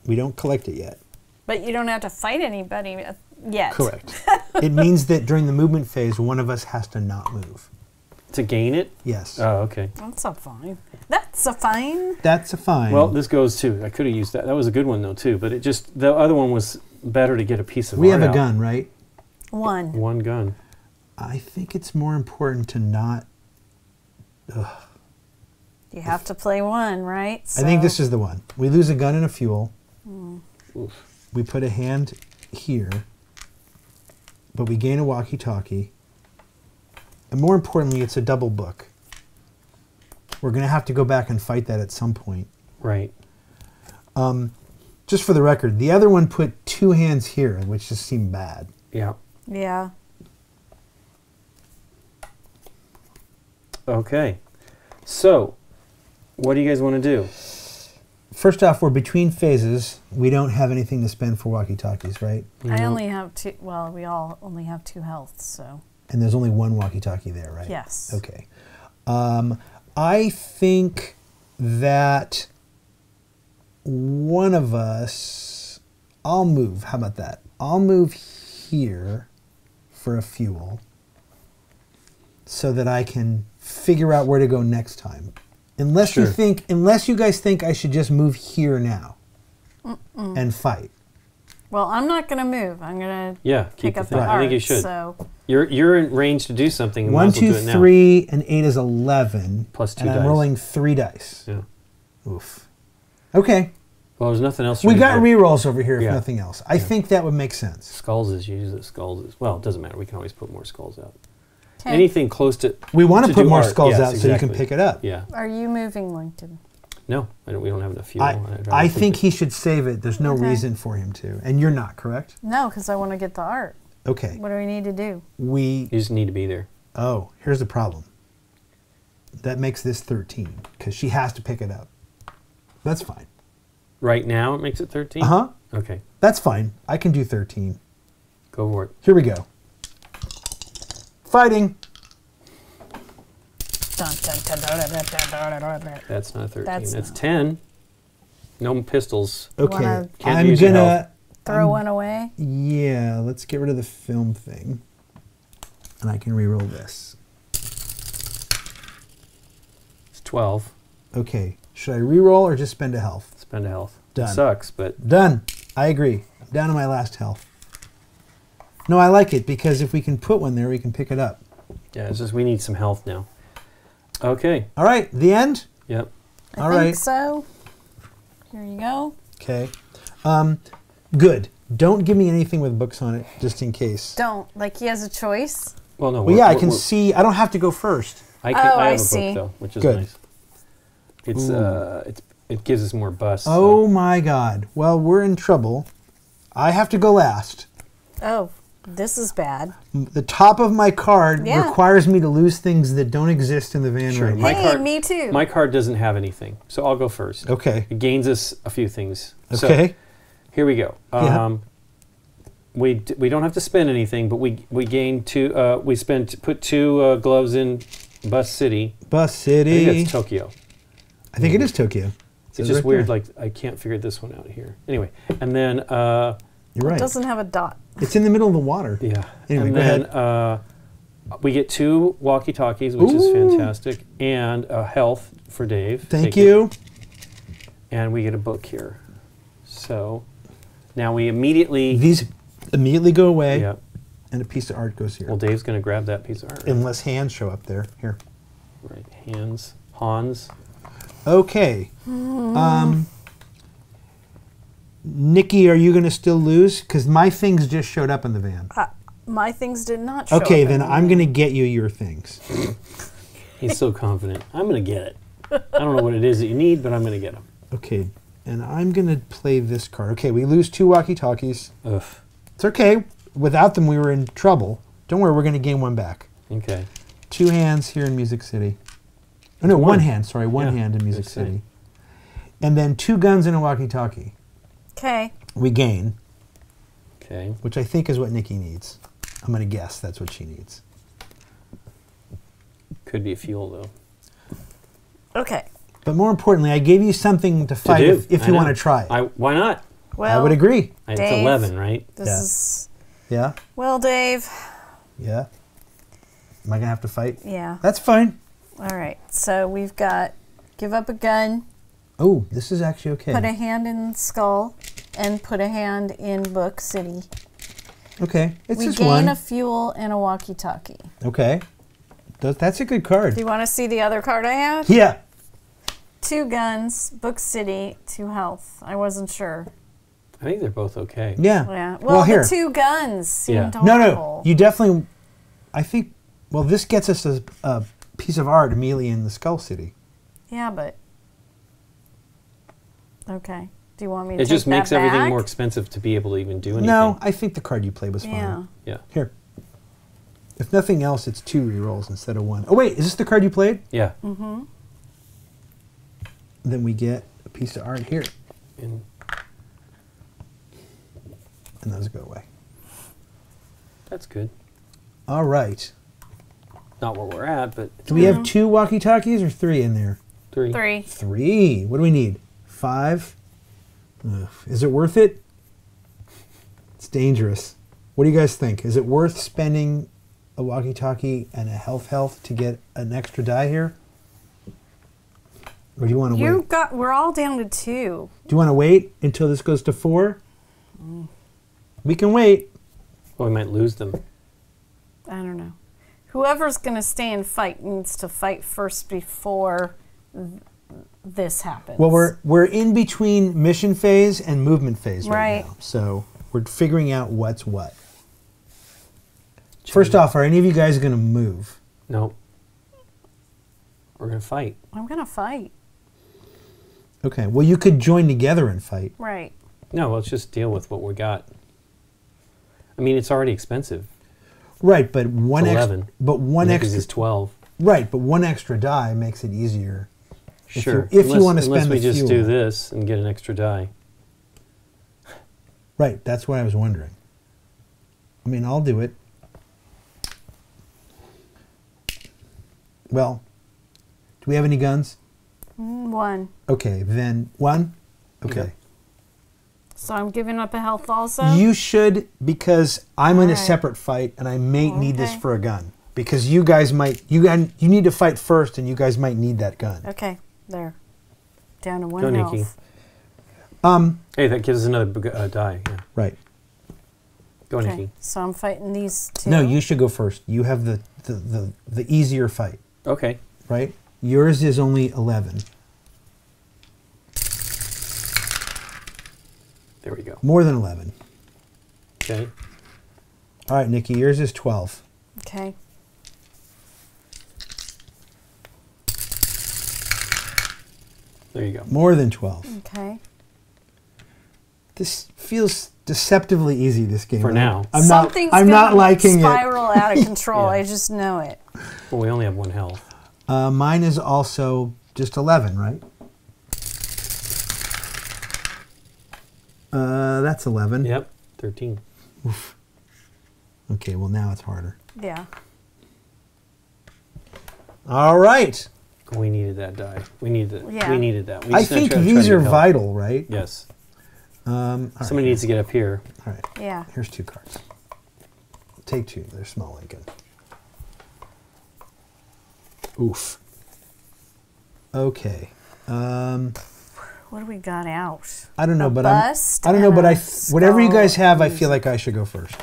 We don't collect it yet. But you don't have to fight anybody yet. Correct. It means that during the movement phase, one of us has to not move. To gain it. Yes. Oh, okay. That's a fine. That's a fine. That's a fine. Well, this goes too. I could have used that. That was a good one though too. But it just the other one was better to get a piece of. We art have a out. gun, right? One. One gun. I think it's more important to not. You have to play one, right? I think this is the one. We lose a gun and a fuel. Oof. We put a hand here, but we gain a walkie-talkie. And more importantly, it's a double book. We're going to have to go back and fight that at some point. Right. Just for the record, the other one put 2 hands here, which just seemed bad. Yeah. Yeah. Okay. So, what do you guys want to do? First off, we're between phases. We don't have anything to spend for walkie-talkies, right? I only have 2. Well, we all only have 2 health, so. And there's only one walkie-talkie there, right? Yes. Okay. I think that one of us, I'll move. How about that? I'll move here for a fuel so that I can figure out where to go next time. Unless you guys think I should just move here now and fight. Well, I'm not going to move. I'm going to Keep pick the up thing. the I art. think you should. So. You're in range to do something. 1, might as well 2, do it now. 3, and 8 is 11. Plus 2 and I'm dice. rolling 3 dice. Yeah. Oof. Okay. Well, there's nothing else. We for got you to- rerolls over here, if Yeah. nothing else. I think that would make sense. Skulls is usually skulls is well. It doesn't matter. We can always put more skulls out. 10. Anything close to. We want to put do more art. skulls Yes, out so you exactly. can pick it up. Yeah. Are you moving, Langton? No, we don't have enough fuel. I think he should save it. There's no Okay. reason for him to. And you're not, correct? No, because I want to get the art. Okay. What do we need to do? You just need to be there. Oh, here's the problem. That makes this 13, because she has to pick it up. That's fine. Right now, it makes it 13. Uh-huh. Okay, That's fine. I can do 13. go for it. Here we go. Fighting. Dun, dun, dun, dun, dun, dun, dun, dun, dun. That's not 13. That's That's not. 10. No pistols. Okay. Wanna Can't I'm use your gonna. Throw one away? Yeah, let's get rid of the film thing. And I can reroll this. It's 12. Okay. Should I reroll or just spend a health? Spend a health. Done. It sucks, but Done. I agree. I'm down to my last health. No, I like it because if we can put one there, we can pick it up. yeah, it's just we need some health now. Okay. All right, the end? Yep. All I think right. so. Here you go. Okay. Good. Don't give me anything with books on it, just in case. Don't. Like he has a choice. Well, no. Well, yeah, I can see. I don't have to go first. I I have a see. book though, which is Good. nice. It gives us more bust. Oh my God. Well, we're in trouble. I have to go last. Oh, this is bad. The top of my card Yeah. requires me to lose things that don't exist in the van Sure. right now. My Hey, card- me too. My card doesn't have anything, so I'll go first. Okay. It gains us a few things. So, Okay. here we go. Yeah. We don't have to spend anything, but we gain 2. Put 2 gloves in Bus City. Bus I City. think that's Tokyo. I think it is Tokyo. It's just weird. Like I can't figure this one out here. Anyway, and then You're right. It doesn't have a dot. It's in the middle of the water. yeah. Anyway, and go then ahead. we get 2 walkie-talkies, which is Ooh. fantastic, and health for Dave. Thank Take it. you. And we get a book here. So now we immediately. These immediately go away, Yeah. and a piece of art goes here. Well, Dave's going to grab that piece of art. Unless hands show up there. Here. Right. Hans. Okay. Nikki, are you going to still lose? Because my things just showed up in the van. My things did not show Okay, up then in I'm going to get you your things. He's so confident. I'm going to get it. I don't know what it is that you need, but I'm going to get them. Okay, and I'm going to play this card. Okay, we lose 2 walkie-talkies. Ugh. It's okay. Without them, we were in trouble. Don't worry, we're going to gain 1 back. Okay. 2 hands here in Music City. Oh, no, one hand. Sorry, one hand in Music City. And then 2 guns and a walkie-talkie. Okay. We gain. Okay. Which I think is what Nikki needs. I'm going to guess that's what she needs. Could be a fuel, though. Okay. But more importantly, I gave you something to fight if you want to try it. Why not? Well, I would agree. It's Dave, 11, right? This is... Yeah? Well, Dave. Yeah? Am I going to have to fight? Yeah. That's fine. All right. So we've got give up a gun. Oh, this is actually okay. Put a hand in Skull and put a hand in Book City. Okay. It's we just gain one. a fuel and a walkie-talkie. Okay. That's a good card. Do you want to see the other card I have? Yeah. 2 guns, Book City, 2 health. I wasn't sure. I think they're both okay. Yeah. Yeah. Well, here. the 2 guns seemed horrible. No. You definitely... I think... Well, this gets us a piece of art immediately in the Skull City. Yeah, but... Okay. Do you want me to It just makes that everything back? more expensive to be able to even do anything. No, I think the card you played was fine. Yeah. Yeah. Here. If nothing else, it's 2 rerolls instead of 1. Oh, wait. Is this the card you played? Yeah. Mm-hmm. Then we get a piece of art here. And those go away. that's good. All right. Not where we're at, but... Do we have 2 walkie-talkies or 3 in there? 3. 3. 3. What do we need? 5. Ugh. Is it worth it? It's dangerous. What do you guys think? Is it worth spending a walkie-talkie and a health to get an extra die here? Or do you want to wait? We're all down to 2. Do you want to wait until this goes to 4? We can wait. Well, we might lose them. I don't know. Whoever's going to stay and fight needs to fight first before this happens. Well, we're in between mission phase and movement phase right now. So we're figuring out what's what. First off, are any of you guys going to move? Nope. We're going to fight. I'm going to fight. Okay. Well, you could join together and fight. Right. No, let's just deal with what we got. I mean, it's already expensive. Right, but one It's extra. 11. But one Nikki's extra. is 12. Right, but one extra die makes it easier. Sure. If you want to spend unless we the just fuel. do this and get an extra die. Right, that's what I was wondering. I mean, I'll do it. Well, do we have any guns? 1. Okay, then 1? Okay. Okay. So I'm giving up a health also? You should, because I'm in a Alright. separate fight and I may need this Okay. for a gun. Because you guys might, you need to fight first and you guys might need that gun. Okay, there. Down to 1 Go, health. Nikki. Hey, that gives us another die. Yeah. Right. Go, Okay, Nikki. so I'm fighting these 2. No, you should go first. You have the easier fight, Okay. right? Yours is only 11. There we go. More than 11. Okay. All right, Nikki, yours is 12. Okay. There you go. More than 12. Okay. This feels deceptively easy, this game. For now. Something's I'm not gonna liking it. spiral out of control. Yeah. I just know it. Well, we only have 1 health. Mine is also just 11, right? That's 11. Yep. 13. Okay, well now it's harder. Yeah. All right. We needed that die. We needed that. Yeah. We needed that. We I just gotta think try to these get are help. vital, right? Yes. All right. Somebody needs to get up here. All right. Yeah. Here's 2 cards. Take 2. They're small, Lincoln. Oof. Okay. What do we got out? I don't know, A but bust I don't know, and but a whatever you guys skull have, I music. feel like I should go first.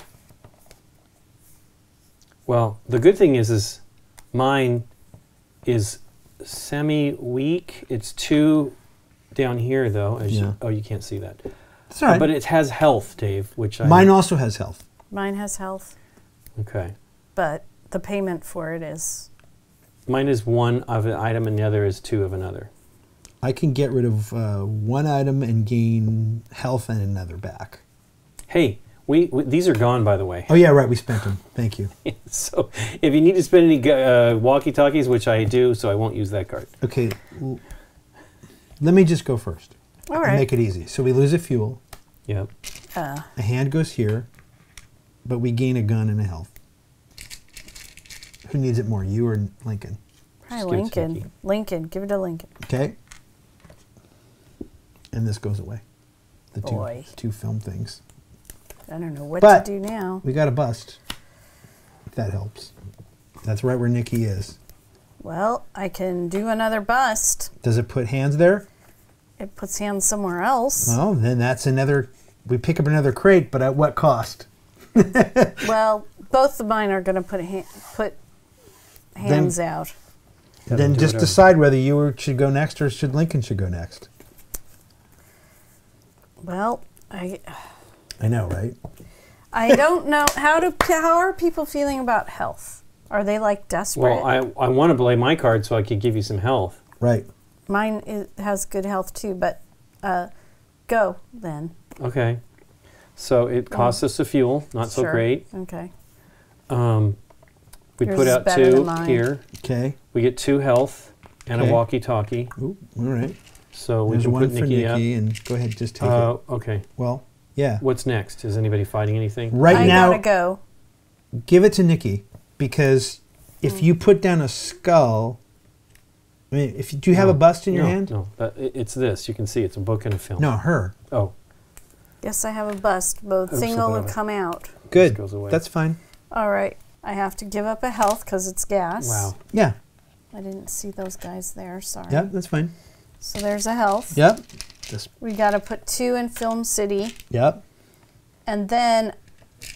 Well, the good thing is mine is semi-weak. It's 2 down here, though. As Yeah. you can't see that. It's all right. But it has health, Dave, which I... Mine also has health. Mine has health, Okay. but the payment for it is... Mine is 1 of an item and the other is 2 of another. I can get rid of 1 item and gain health and another back. Hey, These are gone, by the way. Oh yeah, right. We spent them. Thank you. So if you need to spend any walkie-talkies, which I do, so I won't use that card. Okay. Let me just go first. All And right. make it easy. So we lose a fuel. Yep. A hand goes here, but we gain a gun and a health. Who needs it more, you or Lincoln? Probably Just give it to Lincoln. Nikki. Lincoln. Give it to Lincoln. Okay. And this goes away. The Boy. two film things. I don't know what But- to do now. We got a bust. If that helps. That's right where Nikki is. Well, I can do another bust. Does it put hands there? It puts hands somewhere else. Well, then that's another. We pick up another crate, but at what cost? Well, both of mine are going to put hands out. Yeah, Then do just whatever. decide whether you should go next or should Lincoln should go next. Well, I know, right? I don't know how are people feeling about health? Are they like desperate? Well, I want to play my card so I could give you some health. Right. Mine has good health too, but go then. Okay. So it costs us a fuel, not so Sure. great. Okay. We Yours put is out better than 2 mine. here. Okay. We get 2 health and Okay. a walkie-talkie. Ooh, all right. So we There's can one put for Nikki Nikki, up. and go ahead, just take it. Okay. Well, yeah. What's next? Is anybody fighting anything? Right I now, gotta go. give it to Nikki because if you put down a skull, I mean, do you have a bust in your hand? No, it's this. You can see it's a book and a film. No, her. Oh, Yes, I have a bust. Both Oops, single I will put it. come out. Good. goes away. That's fine. All right. I have to give up a health because it's gas. wow. Yeah. I didn't see those guys there. Sorry. Yeah, that's fine. So there's a health. Yep. Just, We got to put 2 in Film City, yep. and then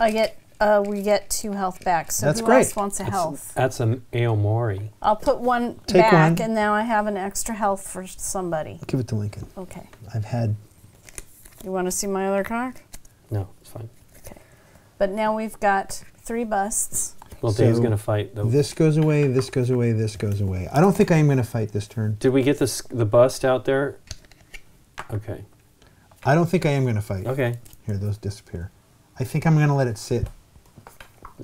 we get 2 health back. So That's who great. else wants a health? That's an Aomori. I'll put 1 Take back, one. and now I have an extra health for somebody. Give it to Lincoln. Okay. I've had. You want to see my other card? No, it's fine. Okay. But now we've got 3 busts. Well, So Dave's going to fight. Though. This goes away. This goes away. This goes away. I don't think I am going to fight this turn. Did we get the bust out there? Okay. I don't think I am going to fight. Okay. Here, those disappear. I think I'm going to let it sit.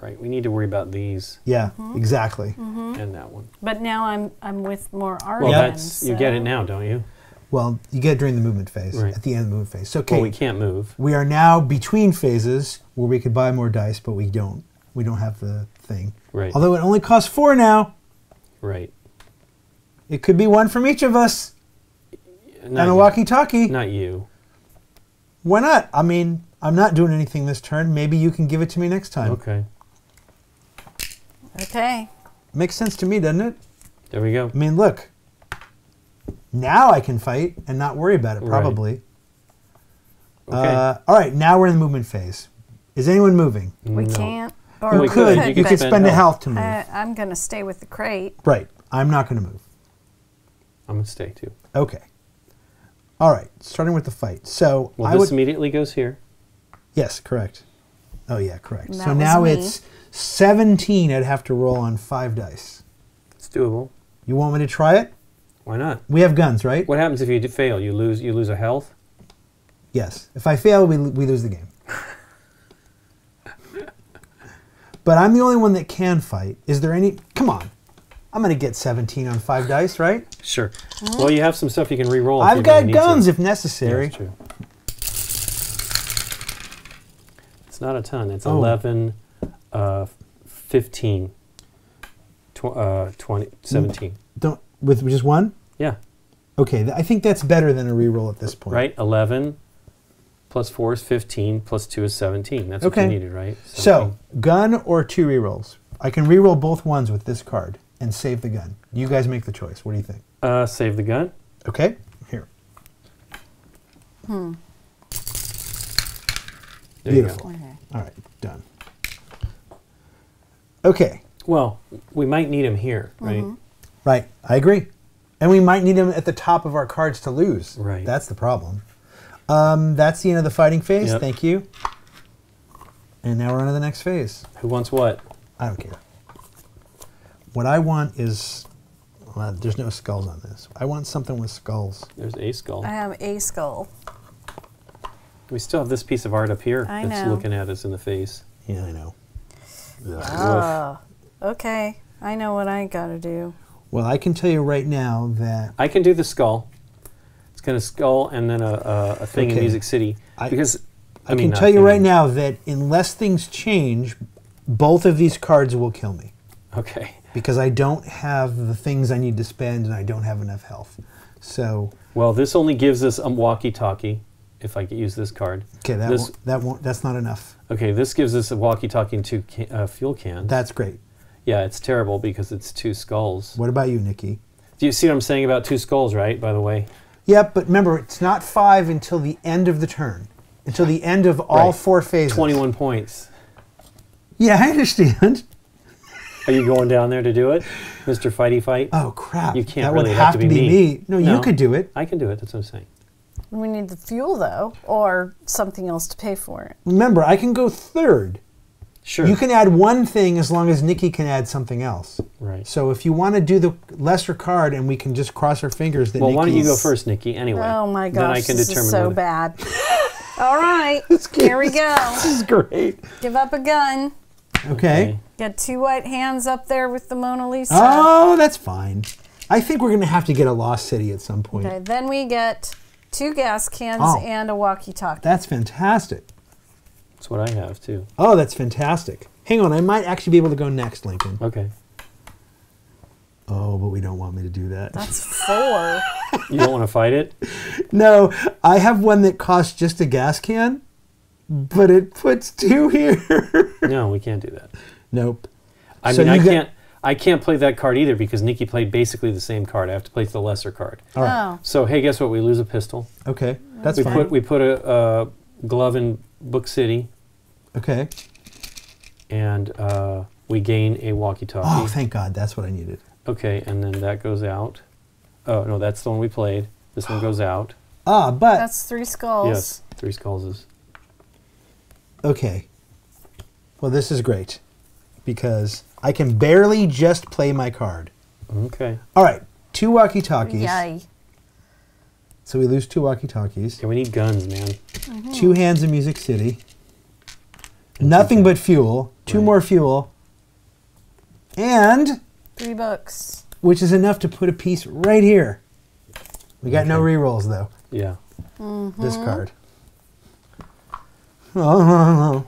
Right. We need to worry about these Yeah, exactly. and that one. But now I'm with more art. Well, again, that's you get it now, don't you? Well, you get it during the movement phase, Right. at the end of the movement phase. So, okay, Well, we can't move. we are now between phases where we could buy more dice, but we don't. We don't have the thing. Right. Although it only costs 4 now. Right. It could be 1 from each of us Not and a you. walkie-talkie. Not you. Why not? I mean, I'm not doing anything this turn. Maybe you can give it to me next time. Okay. Okay. Makes sense to me, doesn't it? There we go. I mean, look. Now I can fight and not worry about it, Right. probably. Okay. All right, now we're in the movement phase. Is anyone moving? We No. can't. Well, we You could. could. You could spend a health to move. I'm going to stay with the crate. Right. I'm not going to move. I'm going to stay too. Okay. All right. Starting with the fight. So Well, I this would. immediately goes here. Yes, correct. Oh yeah, correct. And So that was now me. it's 17. I'd have to roll on 5 dice. It's doable. You want me to try it? Why not? We have guns, right? What happens if you fail? You lose a health? Yes. If I fail, we lose the game. But I'm the only one that can fight. Is there any? Come on. I'm going to get 17 on 5 dice, right? Sure. Well, you have some stuff you can re-roll. if I've you got really need guns to. if necessary. Yeah, that's true. It's not a ton. It's Oh. 11, 15, 20, 17. Don't with just 1? Yeah. Okay, I think that's better than a reroll at this point. Right? 11 plus 4 is 15 plus 2 is 17. That's what Okay. you needed, right? So, gun or 2 rerolls? I can reroll both ones with this card and save the gun. You guys make the choice. What do you think? Save the gun. Okay, here. There Beautiful. you go. Okay. All right, done. Okay, Well, we might need him here, right? right, I agree. And we might need them at the top of our cards to lose. Right. That's the problem. That's the end of the fighting phase. Yep. Thank you. And now we're on to the next phase. Who wants what? I don't care. What I want is, well, there's no skulls on this. I want something with skulls. There's a skull. I have a skull. We still have this piece of art up here I that's know. looking at us in the face. Yeah, I know. Oh, okay. I know what I gotta do. Well, I can tell you right now that I can do the skull. It's got a skull and then a thing in Okay. Music City. Because I can tell you right now that unless things change, both of these cards will kill me. Okay. Because I don't have the things I need to spend and I don't have enough health. So Well, this only gives us a walkie-talkie. If I could use this card. okay, that's not enough. Okay, this gives us a walkie-talkie and 2 fuel cans. That's great. Yeah, it's terrible because it's 2 skulls. What about you, Nikki? Do you see what I'm saying about 2 skulls, right, by the way? Yep, but remember, it's not 5 until the end of the turn. Until the end of all Right. 4 phases. 21 points. Yeah, I understand. Are you going down there to do it, Mr. Fighty Fight? Oh, crap. You can't that really would have have to to be be me. me. No, No. you could do it. I can do it, that's what I'm saying. We need the fuel, though, or something else to pay for it. Remember, I can go third. Sure. You can add one thing as long as Nikki can add something else. Right. So if you want to do the lesser card and we can just cross our fingers that Well, why don't you go Nikki's- first, Nikki, anyway? Oh my Then I gosh, can this determine is so whether- bad. All right, here we go. This is great. Give up a gun. Okay. Got 2 white hands up there with the Mona Lisa. Oh, that's fine. I think we're going to have to get a Lost City at some point. Okay, then we get 2 gas cans Oh. and a walkie-talkie. That's fantastic. That's what I have, too. Oh, that's fantastic. Hang on, I might actually be able to go next, Lincoln. Okay. Oh, but we don't want me to do that. That's 4. You don't want to fight it? No, I have one that costs just a gas can, but it puts 2 here. No, we can't do that. Nope. I So mean, you I can't play that card either because Nikki played basically the same card. I have to play the lesser card. All right. Oh, So, hey, guess what? We lose a pistol. Okay, that's We fine. put a glove in Book City, Okay. and we gain a walkie-talkie. Oh, thank God. That's what I needed. Okay, and then that goes out. Oh, no, that's the one we played. This one goes out. Ah, but, that's 3 skulls. Yes, 3 skulls is... okay. Well, this is great because I can barely just play my card. Okay. All right, 2 walkie-talkies. Yay. So we lose 2 walkie-talkies. Yeah, we need guns, man. 2 hands in Music City. And Nothing 2 but fuel. 2 Right. more fuel. And, 3 books. which is enough to put a piece right here. We got no rerolls, though. Yeah. This card. Oh.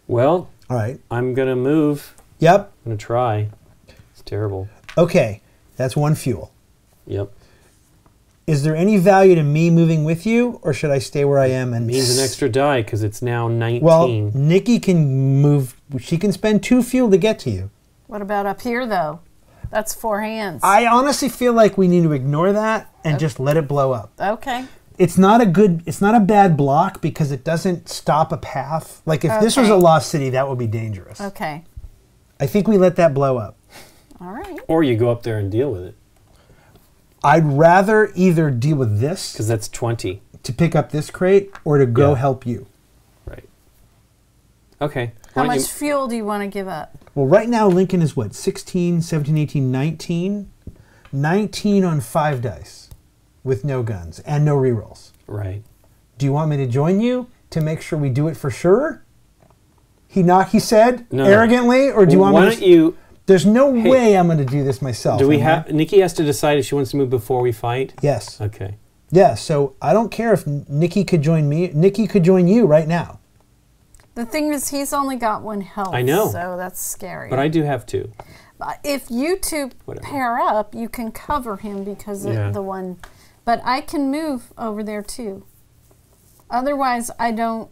Well, All right. I'm going to move. Yep. I'm going to try. It's terrible. Okay. That's 1 fuel. Yep. Is there any value to me moving with you, or should I stay where I am and Means an extra die because it's now 19. Well, Nikki can move. She can spend 2 fuel to get to you. What about up here, though? That's 4 hands. I honestly feel like we need to ignore that and just let it blow up. Okay. It's not a bad block because it doesn't stop a path. Like if this was a Okay. Lost City, that would be dangerous. Okay. I think we let that blow up. All right. Or you go up there and deal with it I'd rather either deal with this because that's 20. to pick up this crate or to go Yeah. help you. Right. Okay. How Why don't much you- fuel do you want to give up? Well, right now Lincoln is what? 16, 17, 18, 19? 19 on 5 dice with no guns and no rerolls. Right. Do you want me to join you to make sure we do it for sure? He said No. arrogantly, or do you Well, want why me don't to? you... There's no Hey, way I'm going to do this myself. Do we am I? have... Nikki has to decide if she wants to move before we fight? Yes. Okay. Yeah, so I don't care if Nikki could join me. Nikki could join you right now. The thing is, he's only got 1 health. I know. So that's scary. But I do have 2. If you 2 Whatever. pair up, you can cover him because Yeah. of the one. But I can move over there too. Otherwise, I don't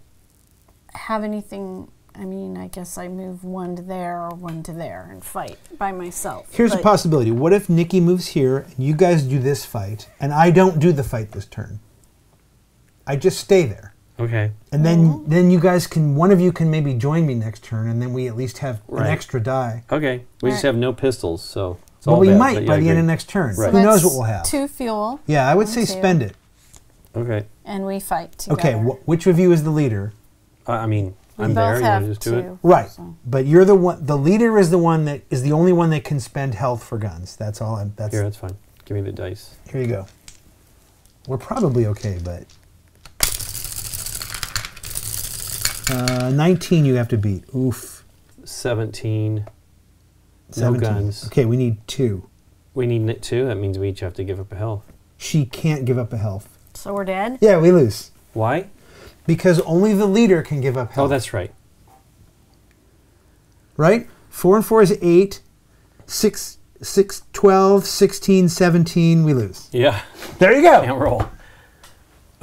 have anything. I mean, I guess I move 1 to there or 1 to there and fight by myself. Here's a But possibility. What if Nikki moves here and you guys do this fight and I don't do the fight this turn? I just stay there. Okay. And then you guys one of you can maybe join me next turn and then we at least have an Right. extra die. Okay. We just Right. have no pistols, so it's Well, all we bad, might but yeah, by I the end agree. of next turn. Right. Who knows that's what we'll have? 2 fuel, Yeah, I would say 1, 2. spend it. Okay. and we fight together. Okay, which of you is the leader? I mean, We I'm both there. You have want to just do it? 2. Right. So. But you're the one. The leader is the one that is the only one that can spend health for guns. That's all. Here, that's fine. Give me the dice. Here you go. We're probably okay, but 19 you have to beat. Oof. 17. 17. No guns. Okay, we need 2. We need 2. That means we each have to give up a health. She can't give up a health. So we're dead? Yeah, we lose. Why? Because only the leader can give up health. Oh, that's right. Right? 4 and 4 is 8. 6, 12, 16, 17, we lose. Yeah. There you go. Can't roll.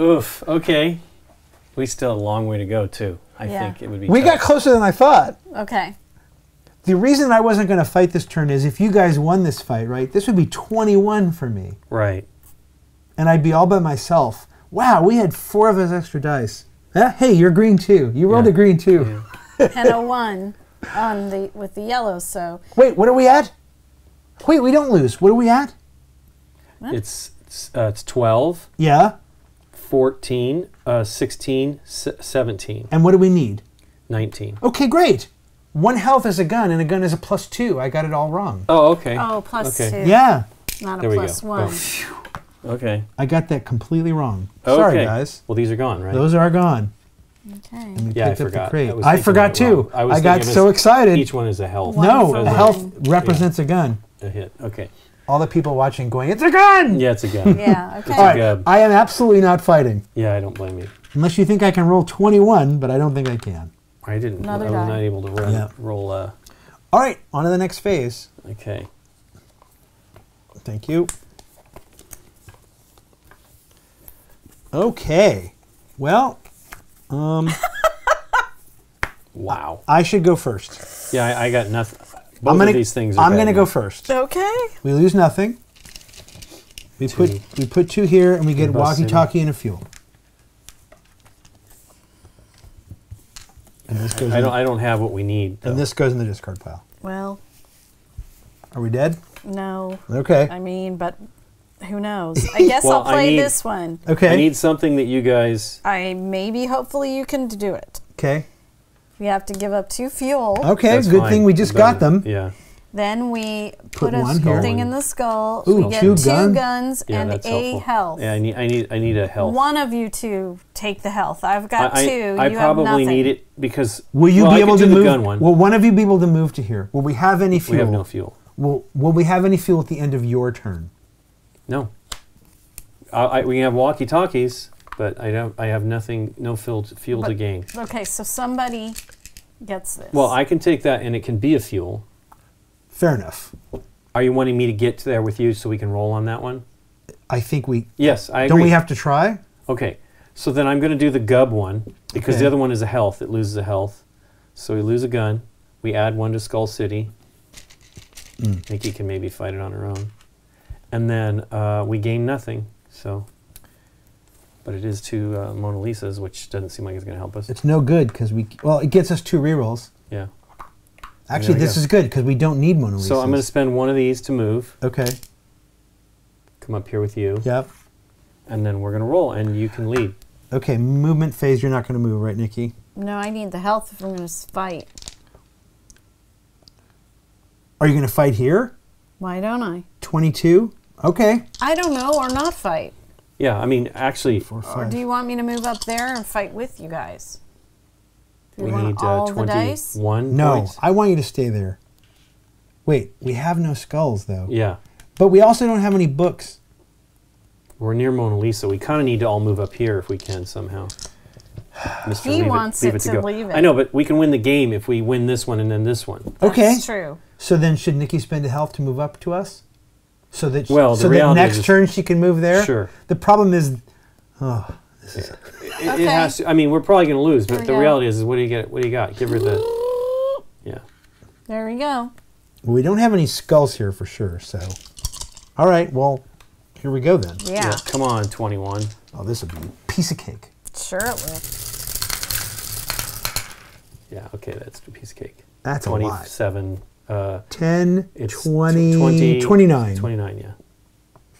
Oof. Okay. We still have a long way to go, too. I Yeah. think it would be We tough. got closer than I thought. Okay. The reason I wasn't going to fight this turn is if you guys won this fight, right, this would be 21 for me. Right. And I'd be all by myself. Wow, we had 4 of us extra dice. Hey, you're green too. You rolled Yeah. a green too. Yeah. And a 1 on with the yellow, so Wait, what are we at? Wait, we don't lose. What are we at? It's 12, Yeah. 14, 16, 17, And what do we need? 19. Okay, great. 1 health is a gun, and a gun is a +2. I got it all wrong. Oh, okay. oh, plus Okay. 2. Yeah, Not a There we plus go. 1. Okay. I got that completely wrong. Okay. Sorry, guys. Well, these are gone, right? Those are gone. Okay. And we Yeah, I picked up the forgot. crate. I was I thinking forgot that too. wrong. I was got thinking so it's- excited. Each one is a health. One No, for a one. health represents a gun. A hit. Okay. All the people watching going, it's a gun! Yeah, it's a gun. Yeah, okay. All right, Good. I am absolutely not fighting. Yeah, I don't blame you. Unless you think I can roll 21, but I don't think I can. I didn't. Another I was die. not able to roll. Yeah. All right, on to the next phase. Okay. Thank you. Okay. Well, Wow. I should go first. Yeah, I got nothing. Both of these things are I'm bad gonna go news. first. Okay. We lose nothing. We put 2 here, and we get Bus City. walkie-talkie and a fuel. And this goes. I don't have what we need. And though. this goes in the discard pile. Well, Are we dead? no. Okay. I mean, but who knows? I guess Well, I'll play I need- this one. Okay. I need something that you guys. Hopefully you can do it. Okay. We have to give up 2 fuel. Okay. That's Good fine. thing we just got them. Yeah. Then we Put put a one here. thing in the skull. Ooh, we get 2 2 guns. guns Yeah, and that's a helpful. health. Yeah, I need a health. One of you 2 take the health. I've got 2. I you have probably nothing. need it because. Will you well, be I able could to do the move? gun one. Will one of you be able to move to here? Will we have any fuel? We have no fuel. Will we have any fuel at the end of your turn? No. We can have walkie talkies, but I have nothing. No fuel to gain. Okay, so somebody gets this. Well, I can take that, and it can be a fuel. Fair enough. Are you wanting me to get to there with you so we can roll on that one? I think we. Yes, I agree. Don't we have to try? Okay, so then I'm going to do the gub one because Okay. the other one is a health. It loses a health. So we lose a gun. We add 1 to Skull City. Nikki can maybe fight it on her own. And then we gain nothing. So, but it is 2 Mona Lisas, which doesn't seem like it's going to help us. It's no good because it gets us 2 rerolls. Yeah. Actually, we this go. is good because we don't need Mona Lisas. So I'm going to spend 1 of these to move. Okay. Come up here with you. Yep. And then we're going to roll, and you can lead. Okay, movement phase, you're not going to move, right, Nikki? no, I need the health if I'm going to fight. Are you going to fight here? Why don't I? 22? Okay. I don't know, or not fight. Yeah, I mean, actually, 4, Or 5. do you want me to move up there and fight with you guys? Do we you want need all the dice? 21 No, points. I want you to stay there. Wait, we have no skulls, though. Yeah. But we also don't have any books. We're near Mona Lisa. We kind of need to all move up here if we can somehow. Mr. He wants it to go. leave it. I know, but we can win the game if we win this one and then this one. Okay. That's true. So then should Nikki spend a health to move up to us? So that Well, the so that reality next is- turn she can move there? Sure. The problem is It has to, I mean, we're probably going to lose, There but we the go. reality is what do you get? What do you got? Give her the... Yeah. There we go. we don't have any skulls here for sure, so. All right, well, here we go then. Yeah. Come on, 21. Oh, this would be a piece of cake. Sure it will. Yeah, okay, that's a piece of cake. That's a lot. 27. 10, It's 20, 29. 29, yeah.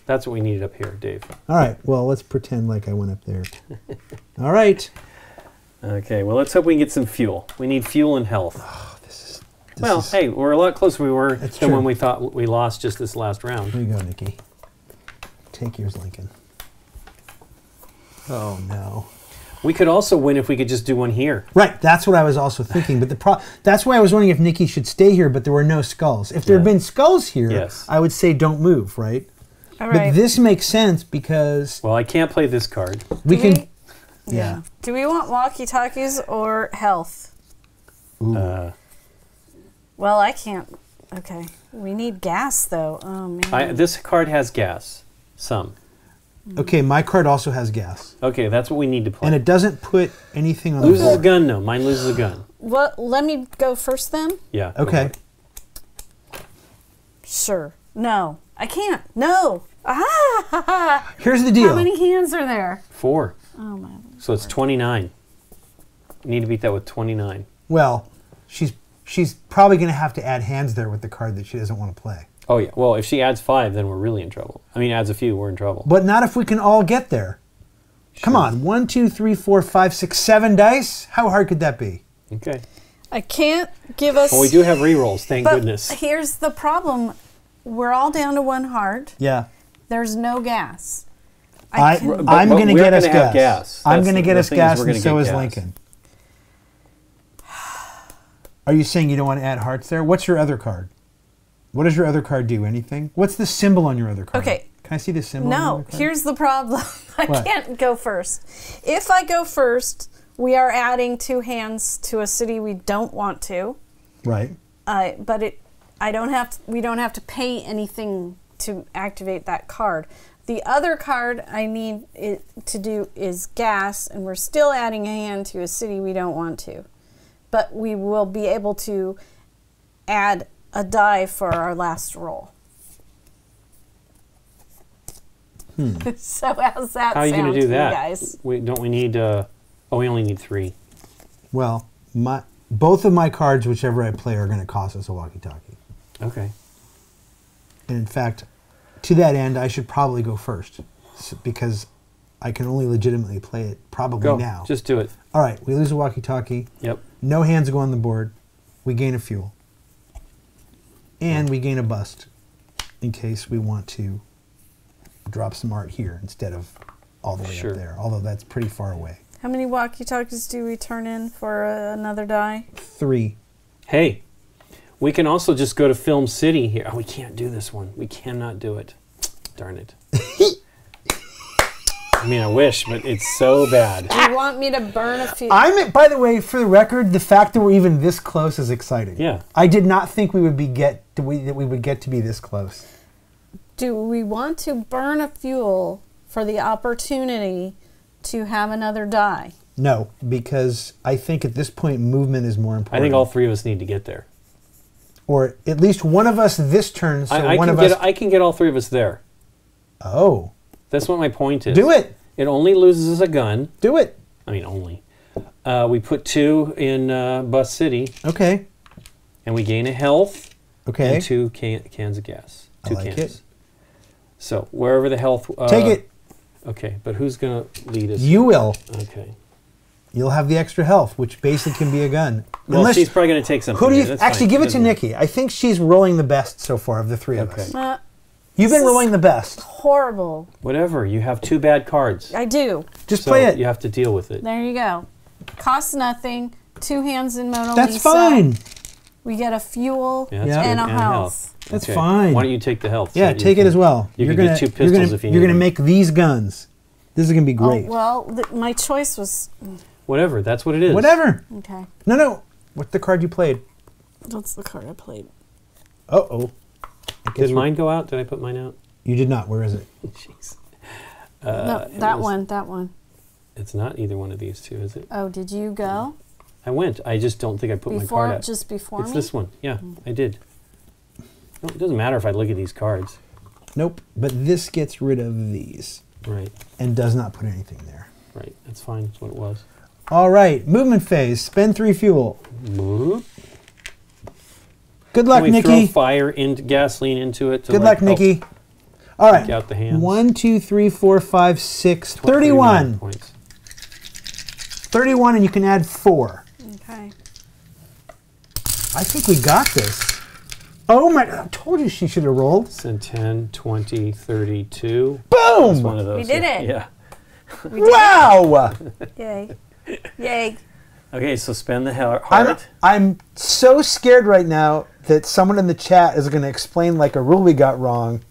That's what we needed up here, Dave. All right, well, let's pretend like I went up there. All right. Okay, well, let's hope we can get some fuel. We need fuel and health. This Well, is- hey, we're a lot closer we were That's than true. when we thought we lost just this last round. Here you go, Nikki. Take yours, Lincoln. Oh, no. We could also win if we could just do one here. Right, that's what I was also thinking. But that's why I was wondering if Nikki should stay here, but there were no skulls. If there had been skulls here, yes. I would say don't move, right? All right. But this makes sense because... Well, I can't play this card. We can... Yeah. Do we want walkie-talkies or health? Ooh. Well, I can't. Okay. We need gas, though. Oh, man. This card has gas. Some. Okay, my card also has gas. Okay, that's what we need to play. And it doesn't put anything on the Loses board. a gun, no. Mine loses a gun. Well, let me go first, then? Yeah. Okay. Sure. No. I can't. No. Ah! Here's the deal. How many hands are there? 4. Oh, my. So it's 29. You need to beat that with 29. Well, she's probably going to have to add hands there with the card that she doesn't want to play. Oh, yeah. Well, if she adds 5, then we're really in trouble. I mean, adds a few, we're in trouble. But not if we can all get there. Come on. 1, 2, 3, 4, 5, 6, 7 dice? How hard could that be? Okay. I can't give us... Well, we do have rerolls, thank goodness. Here's the problem. We're all down to 1 heart. Yeah. There's no gas. I'm going to get us gas. I'm going to get us gas, and so is gas. Lincoln. Are you saying you don't want to add hearts there? What's your other card? What does your other card do? Anything? What's the symbol on your other card? Okay. Can I see the symbol on your No, other card? here's the problem. I What? can't go first. If I go first, we are adding 2 hands to a city we don't want to. Right. But we don't have to pay anything to activate that card. The other card I need to do is gas, and we're still adding a hand to a city we don't want to. But we will be able to add a die for our last roll. So how's that How are you sound going to do that? guys? We need... we only need 3. Well, both of my cards, whichever I play, are going to cost us a walkie-talkie. Okay. And in fact, to that end, I should probably go first because I can only legitimately play it probably now. Just do it. All right, we lose a walkie-talkie. Yep. No hands go on the board. We gain a fuel. And we gain a bust in case we want to drop some art here instead of all the way up there, although that's pretty far away. How many walkie-talkies do we turn in for another die? 3. Hey, we can also just go to Film City here. Oh, we can't do this one. We cannot do it. Darn it. I mean, I wish, but it's so bad. Do you want me to burn a few? By the way, for the record, the fact that we're even this close is exciting. Yeah. I did not think we would get to be this close. Do we want to burn a fuel for the opportunity to have another die? No, because I think at this point movement is more important. I think all 3 of us need to get there. Or at least one of us this turn, so I can get all 3 of us there. Oh. That's what my point is. Do it. It only loses a gun. Do it. I mean, only. We put 2 in Bus City. Okay. And we gain a health. Okay. And 2 cans of gas. 2 I like cans. it. So wherever the health... Take it. Okay, but who's going to lead us? You will. Okay. You'll have the extra health, which basically can be a gun. Well, she's probably going to take something. Who do you... That's Actually, fine. give it to Nikki. I think she's rolling the best so far of the 3 of us. You've been rolling the best. Horrible. Whatever. You have 2 bad cards. I do. Just play it. You have to deal with it. There you go. Costs nothing. 2 hands in Mona That's Lisa. fine. We get a fuel Yeah, that's and good. a health. That's fine. Why don't you take the health? Yeah, take it as well. You you're can gonna, get 2 pistols if you need You're going to them. make these guns. This is going to be great. Oh, well, my choice was... Whatever. That's what it is. Whatever. Okay. No. What's the card you played? That's the card I played. Uh-oh. Did mine go out? Did I put mine out? You did not. Where is it? Jeez. No, that one. It's not either one of these 2, is it? Oh, did you go? I went. I just don't think I put my card out. Just before me? It's this one. Yeah, I did. No, it doesn't matter if I look at these cards. Nope. But this gets rid of these. Right. And does not put anything there. Right. That's fine. That's what it was. All right. Movement phase. Spend 3 fuel. Boop. Good luck, Can we Nikki. throw fire into gasoline into it. Good luck, Nikki. All right. Out the hands. 1, 2, 3, 4, 5, 6, 31. Points. 31, and you can add 4. Okay. I think we got this. Oh my, I told you she should have rolled. Send 10, 20, 32. Boom! That's one of those. We did it. Yeah. Wow! Yay. Yay. Okay, so spend the heart. I'm so scared right now that someone in the chat is going to explain like a rule we got wrong.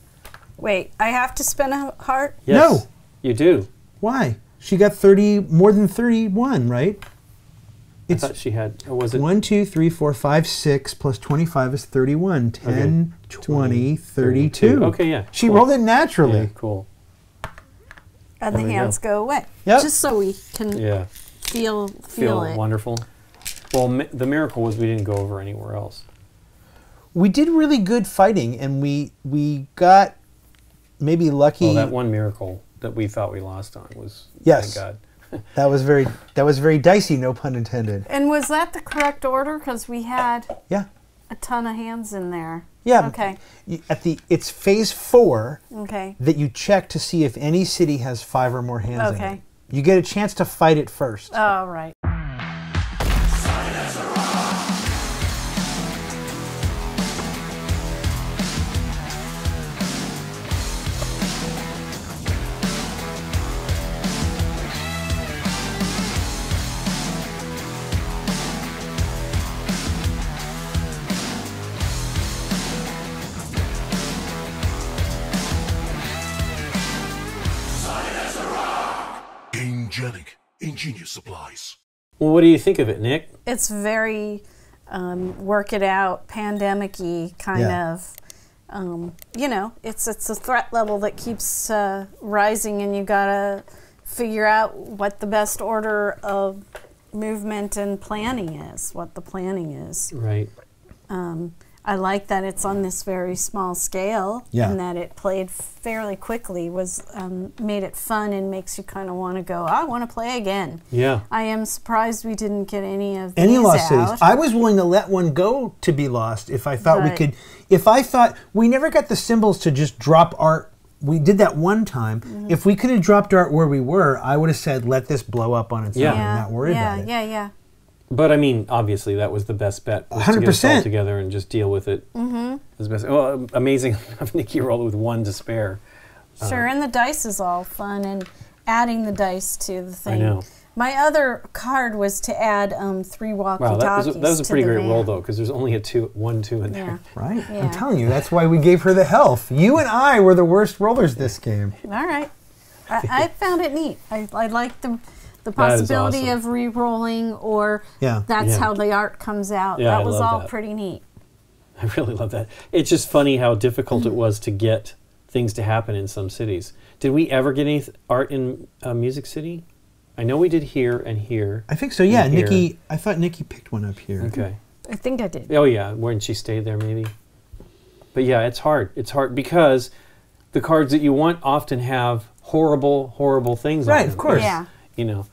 Wait, I have to spend a heart? Yes, No. you do. Why? She got more than 31, right? I thought she had, or was it? 1, 2, 3, 4, 5, 6 plus 25 is 31. 10, 20, 32. Okay, yeah. She cool. rolled it naturally. Yeah, cool. And the There we hands go away. Yep. Just so we can Yeah. feel Feel it. wonderful. Well, the miracle was we didn't go over anywhere else. We did really good fighting, and we got maybe lucky. Well, that one miracle that we thought we lost on was, Yes. thank God. That was very dicey, no pun intended. And was that the correct order? Because we had Yeah. a ton of hands in there. Yeah. Okay. It's phase 4 Okay. that you check to see if any city has 5 or more hands in Okay. it. You get a chance to fight it first. All right. Gamegenic. Ingenious supplies. Well, what do you think of it, Nick? It's very work it out, pandemic-y kind Yeah. of. You know, it's a threat level that keeps rising, and you gotta figure out what the best order of movement and planning is, what the planning is. Right. I like that it's on this very small scale, Yeah. and that it played fairly quickly. Was made it fun and makes you kind of want to go, I want to play again. Yeah. I am surprised we didn't get any of Any these lost out. cities. I was willing to let one go to be lost if I thought we But- could. If I thought we never got the symbols to just drop art. We did that one time. Mm-hmm. If we could have dropped art where we were, I would have said, let this blow up on its Yeah. own and not worry yeah, about it. yeah. But I mean, obviously, that was the best bet. Was to get us all 100%. together and just deal with it. Mm-hmm. Was best. Well, amazing. Nikki rolled with 1 to spare. Sure, and the dice is all fun, and adding the dice to the thing. I know. My other card was to add 3 Wow, walkie-talkies. that was a pretty to the great roll, van. though, because there's only a 1, 2 in Yeah. there. Right? Yeah. I'm telling you, that's why we gave her the health. You and I were the worst rollers this game. All right. I found it neat. I liked the That is possibility awesome. of re-rolling, or Yeah. that's Yeah. how the art comes out. Yeah, that I was love all that. pretty neat. I really love that. It's just funny how difficult it was to get things to happen in some cities. Did we ever get any art in Music City? I know we did here and here. I think so, yeah. And here. Nikki, I thought Nikki picked one up here. Okay. I think I did. Oh yeah, when she stayed there maybe. But yeah, it's hard. It's hard because the cards that you want often have horrible, horrible things on Right, them. of course. Yeah. You know,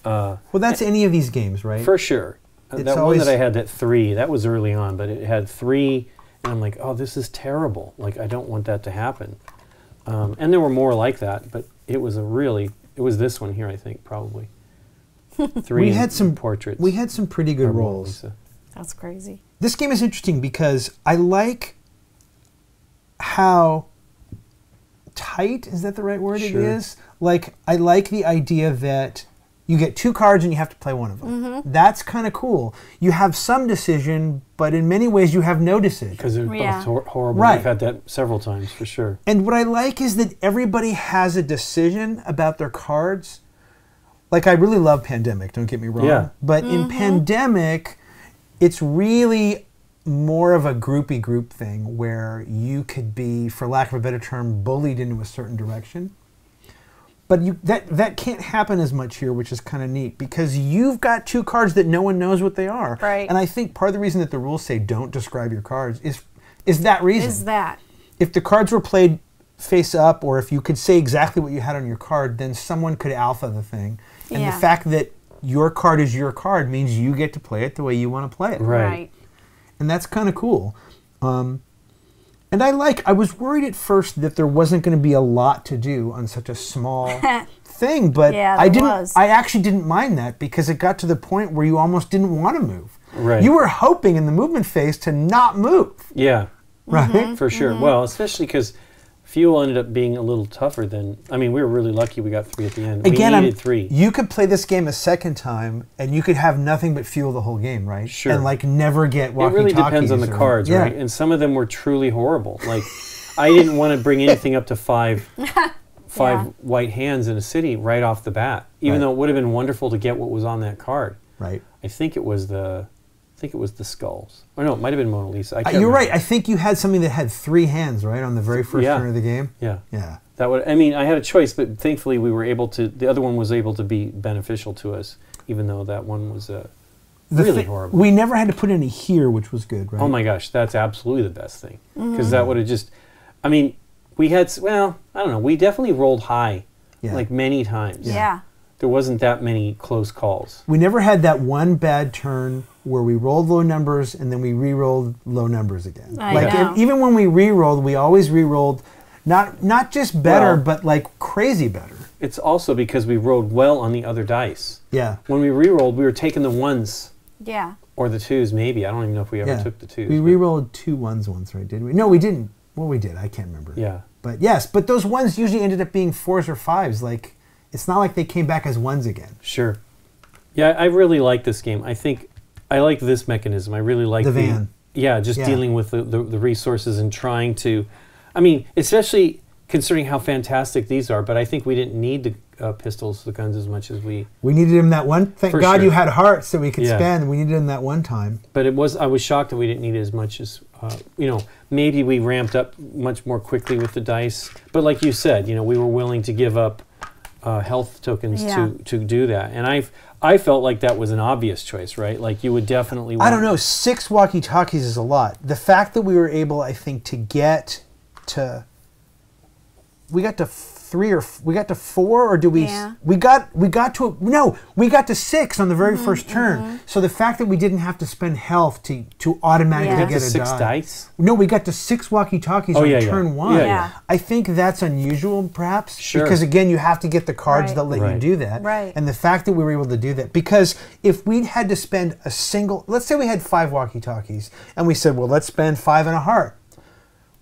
Well, that's any of these games, right? for sure. It's That one always- that I had, that 3, that was early on, but it had 3, and I'm like, oh, this is terrible. Like, I don't want that to happen. And there were more like that, but it was it was this one here, I think, probably. 3 We had some portraits. We had some pretty good Or Mona rolls. Lisa. That's crazy. This game is interesting because I like how tight, is that the right word Sure. it is? Like, I like the idea that you get 2 cards and you have to play one of them. Mm-hmm. That's kind of cool. You have some decision, but in many ways you have no decision. Because they're Yeah. both horrible. Right. We've had that several times, for sure. And what I like is that everybody has a decision about their cards. Like, I really love Pandemic, don't get me wrong. Yeah. But in Pandemic, it's really more of a groupy group thing where you could be, for lack of a better term, bullied into a certain direction. But that can't happen as much here, which is kind of neat, because you've got 2 cards that no one knows what they are. Right. And I think part of the reason that the rules say don't describe your cards is that reason. Is that? If the cards were played face up, or if you could say exactly what you had on your card, then someone could alpha the thing. And Yeah. the fact that your card is your card means you get to play it the way you want to play it. Right. And that's kind of cool. And I was worried at first that there wasn't going to be a lot to do on such a small thing, but Yeah, I there didn't. was. I actually didn't mind that, because it got to the point where you almost didn't want to move. Right. You were hoping in the movement phase to not move, Yeah, right? for sure. Well, especially because Fuel ended up being a little tougher than. I mean, we were really lucky we got 3 at the end. Again, we needed 3. You could play this game a second time, and you could have nothing but fuel the whole game, right? Sure. And like never get It walkie-talkies. really depends on the cards, right? And some of them were truly horrible. Like, I didn't want to bring anything up to 5 white hands in a city right off the bat, even though it would have been wonderful to get what was on that card. Right. I think it was the skulls. Or no, it might have been Mona Lisa. You're right. I think you had something that had 3 hands, right, on the very first turn of the game. Yeah. Yeah. That would. I mean, I had a choice, but thankfully we were able to. The other one was able to be beneficial to us, even though that one was really horrible. We never had to put any here, which was good, right? Oh my gosh, that's absolutely the best thing, because that would have just. I mean, we had. Well, I don't know. We definitely rolled high, like many times. Yeah. There wasn't that many close calls. We never had that one bad turn where we rolled low numbers and then we re-rolled low numbers again. I know. Even when we re-rolled, we always re-rolled not just better, but like crazy better. It's also because we rolled well on the other dice. Yeah. When we re-rolled, we were taking the 1s. Yeah. Or the 2s, maybe. I don't even know if we ever took the 2s. We re-rolled 2 1s once, right? Did we? No, we didn't. Well, we did. I can't remember. Yeah. But yes, but those 1s usually ended up being 4s or 5s. Like, it's not like they came back as 1s again. Sure. Yeah, I really like this game. I think I like this mechanism. I really like the van. Dealing with the resources and trying to. I mean, especially considering how fantastic these are. But I think we didn't need the pistols, the guns, as much as we. We needed them that one. Thank God you had hearts that we could spend. We needed them that one time. But I was shocked that we didn't need it as much as. Maybe we ramped up much more quickly with the dice. But like you said, we were willing to give up health tokens to do that. And I felt like that was an obvious choice, right? Like you would definitely want. I don't know. 6 walkie-talkies is a lot. The fact that we were able, I think, to get to. We got to 3 or we got to 4, or do we? Yeah. We got to 6 on the very first turn. So the fact that we didn't have to spend health to automatically get a 6 dice. No, we got to 6 walkie-talkies on turn 1. Yeah. I think that's unusual, perhaps, sure. Because again, you have to get the cards that let you do that. Right. And the fact that we were able to do that, because if we'd had to spend a single, let's say we had 5 walkie-talkies, and we said, well, let's spend 5 and a heart.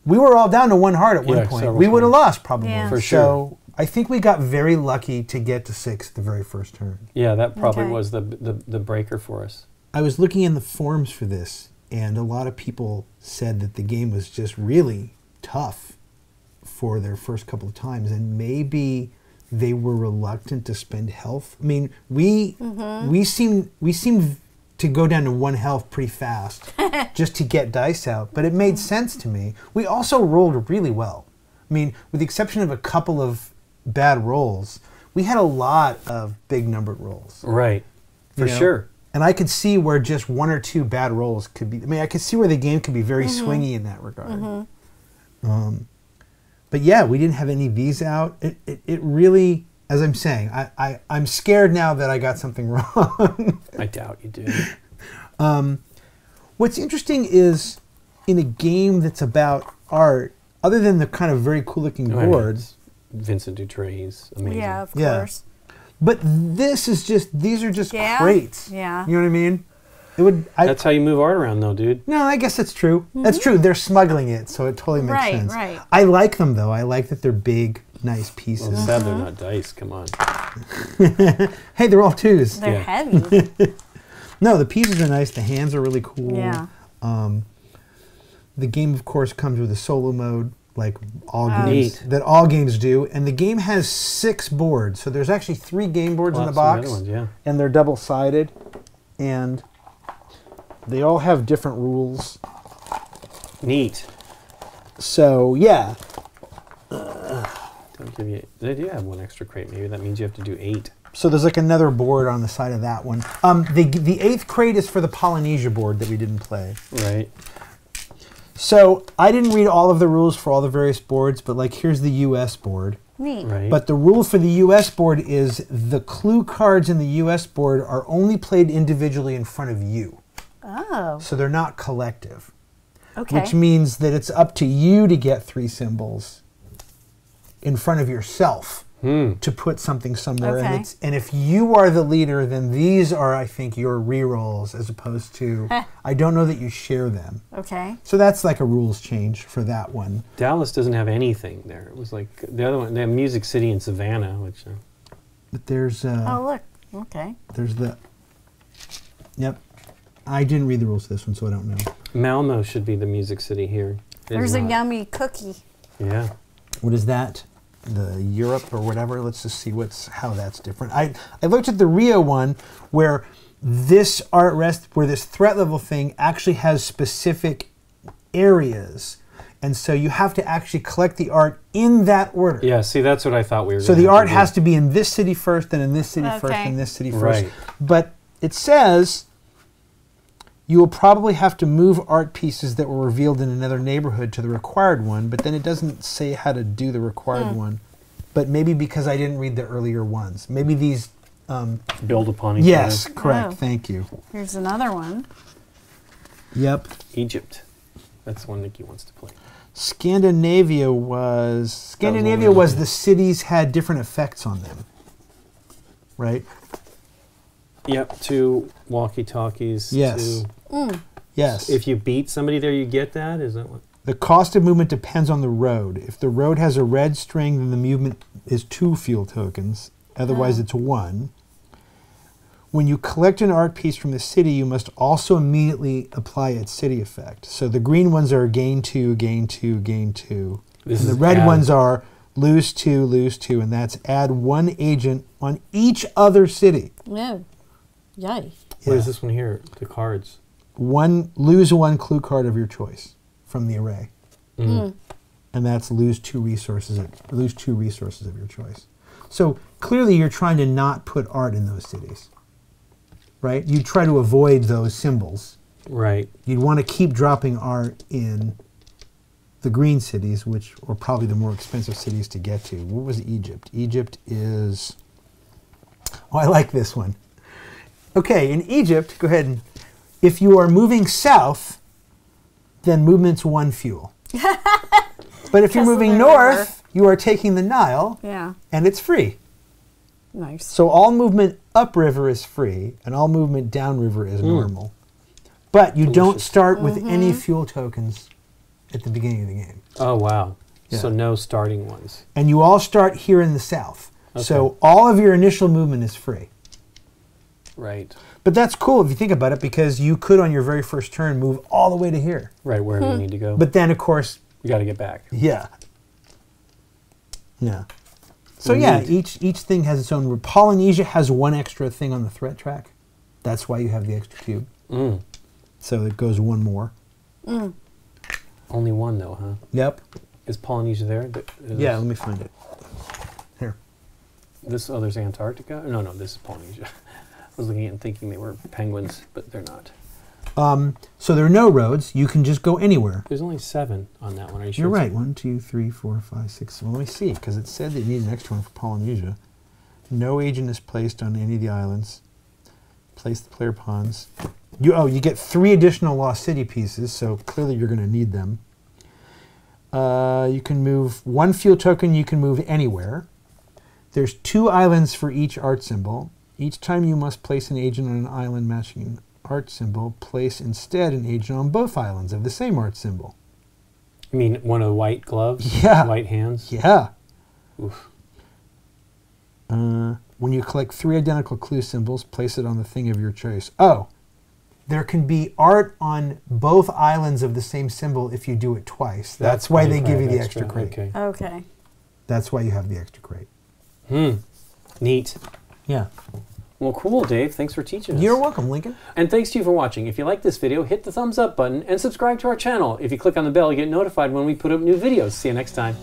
We were all down to 1 heart at one point. We would have lost probably. Yeah. For sure. So I think we got very lucky to get to 6 the very first turn. Yeah, that probably was the breaker for us. I was looking in the forums for this, and a lot of people said that the game was just really tough for their first couple of times, and maybe they were reluctant to spend health. I mean, we seemed to go down to 1 health pretty fast just to get dice out, but it made sense to me. We also rolled really well. I mean, with the exception of a couple of bad rolls, we had a lot of big numbered rolls. Right, for sure. And I could see where just 1 or 2 bad rolls could be. I mean, I could see where the game could be very swingy in that regard. But yeah, we didn't have any V's out. It really, as I'm saying, I'm scared now that I got something wrong. I doubt you did. What's interesting is in a game that's about art, other than the kind of very cool looking boards. Vincent Dutrey's amazing. Yeah, of course. But these are just crates. Yeah. You know what I mean? That's how you move art around, though, dude. No, I guess that's true. That's true. They're smuggling it, so it totally makes sense. Right. I like them, though. I like that they're big, nice pieces. Well, sad they're not dice. Come on. Hey, they're all 2s. They're heavy. No, the pieces are nice. The hands are really cool. Yeah. The game, of course, comes with a solo mode, like all games that all games do. And the game has 6 boards. So there's actually 3 game boards in the box. And they're double-sided. And they all have different rules. Neat. So, yeah. They do have 1 extra crate. Maybe that means you have to do 8. So there's like another board on the side of that one. The 8th crate is for the Polynesia board that we didn't play. Right. So I didn't read all of the rules for all the various boards, but like here's the US board. Neat. Right. But the rule for the US board is the clue cards in the US board are only played individually in front of you. Oh. So they're not collective. Okay. Which means that it's up to you to get 3 symbols in front of yourself. to put something somewhere. Okay. And if you are the leader, then these are, I think, your re-rolls as opposed to, I don't know that you share them. Okay. So that's like a rules change for that one. Dallas doesn't have anything there. It was like the other one. They have Music City and Savannah, which. But there's Oh, look. Okay. there's the, yep. I didn't read the rules to this one, so I don't know. Malmo should be the Music City here. It is There's a not. yummy cookie. Yeah. What is that? The Europe or whatever. Let's just see how that's different. I looked at the Rio one where this where this threat level thing actually has specific areas. And so you have to actually collect the art in that order. Yeah, see, that's what I thought we were So gonna the have to art do. has to be in this city first, then in this city first, Okay. and this city first. Right. But it says you will probably have to move art pieces that were revealed in another neighborhood to the required one, but then it doesn't say how to do the required one. But maybe because I didn't read the earlier ones. Maybe these... Build upon each yes, other. correct. Oh. Thank you. Here's another one. Yep. Egypt. That's the one Nikki wants to play. Scandinavia was the cities had different effects on them. Right? Yep, 2 walkie-talkies. Yes. 2. Yes. If you beat somebody there, you get that? Is that what? The cost of movement depends on the road. If the road has a red string, then the movement is 2 fuel tokens. Otherwise, it's 1. When you collect an art piece from the city, you must also immediately apply its city effect. So the green ones are gain 2, gain 2, gain 2. This And the is red add- ones are lose 2, and that's add 1 agent on each other city. No. Yay. What Yeah. is this one here? The cards. Lose 1 clue card of your choice from the array. Mm. And that's lose 2 resources of your choice. So clearly you're trying to not put art in those cities, right? You try to avoid those symbols. Right. You'd want to keep dropping art in the green cities, which are probably the more expensive cities to get to. What was Egypt? Egypt is, oh, I like this one. Okay, in Egypt, go ahead and, if you are moving south, then movement's 1 fuel. But if you're Because of moving the north, river. you are taking the Nile, Yeah. and it's free. Nice. So all movement upriver is free, and all movement downriver is normal. But you don't Delicious. start with any fuel tokens at the beginning of the game. Oh, wow. Yeah. So no starting ones. And you all start here in the south. So Okay. all of your initial movement is free. Right. But that's cool if you think about it, because you could, on your very first turn, move all the way to here. Right, wherever you need to go. But then, of course, you got to get back. yeah. Yeah. So yeah, Neat. each thing has its own. Polynesia has 1 extra thing on the threat track. That's why you have the extra cube. Mm. So it goes 1 more. Only 1, though, huh? Yep. Is Polynesia there? Yeah, let me find it. Here. There's Antarctica? No, this is Polynesia. I was looking at it and thinking they were penguins, but they're not. So there are no roads. You can just go anywhere. There's only 7 on that one. Are you sure? You're it's- right. 1, 2, 3, 4, 5, 6. Well, let me see, because it said that you need an extra one for Polynesia. No agent is placed on any of the islands. Place the player pawns. You get 3 additional Lost City pieces, so clearly you're going to need them. You can move 1 fuel token. You can move anywhere. There's 2 islands for each art symbol. Each time you must place an agent on an island matching an art symbol, place instead an agent on both islands of the same art symbol. You mean one of the white gloves? Yeah. White hands? Yeah. Oof. When you collect 3 identical clue symbols, place it on the thing of your choice. Oh, there can be art on both islands of the same symbol if you do it twice. That's why they give you the extra crate. Okay. Okay. That's why you have the extra crate. Neat. Yeah. Well, cool, Dave. Thanks for teaching us. You're welcome, Lincoln. And thanks to you for watching. If you like this video, hit the thumbs up button and subscribe to our channel. If you click on the bell, you get notified when we put up new videos. See you next time.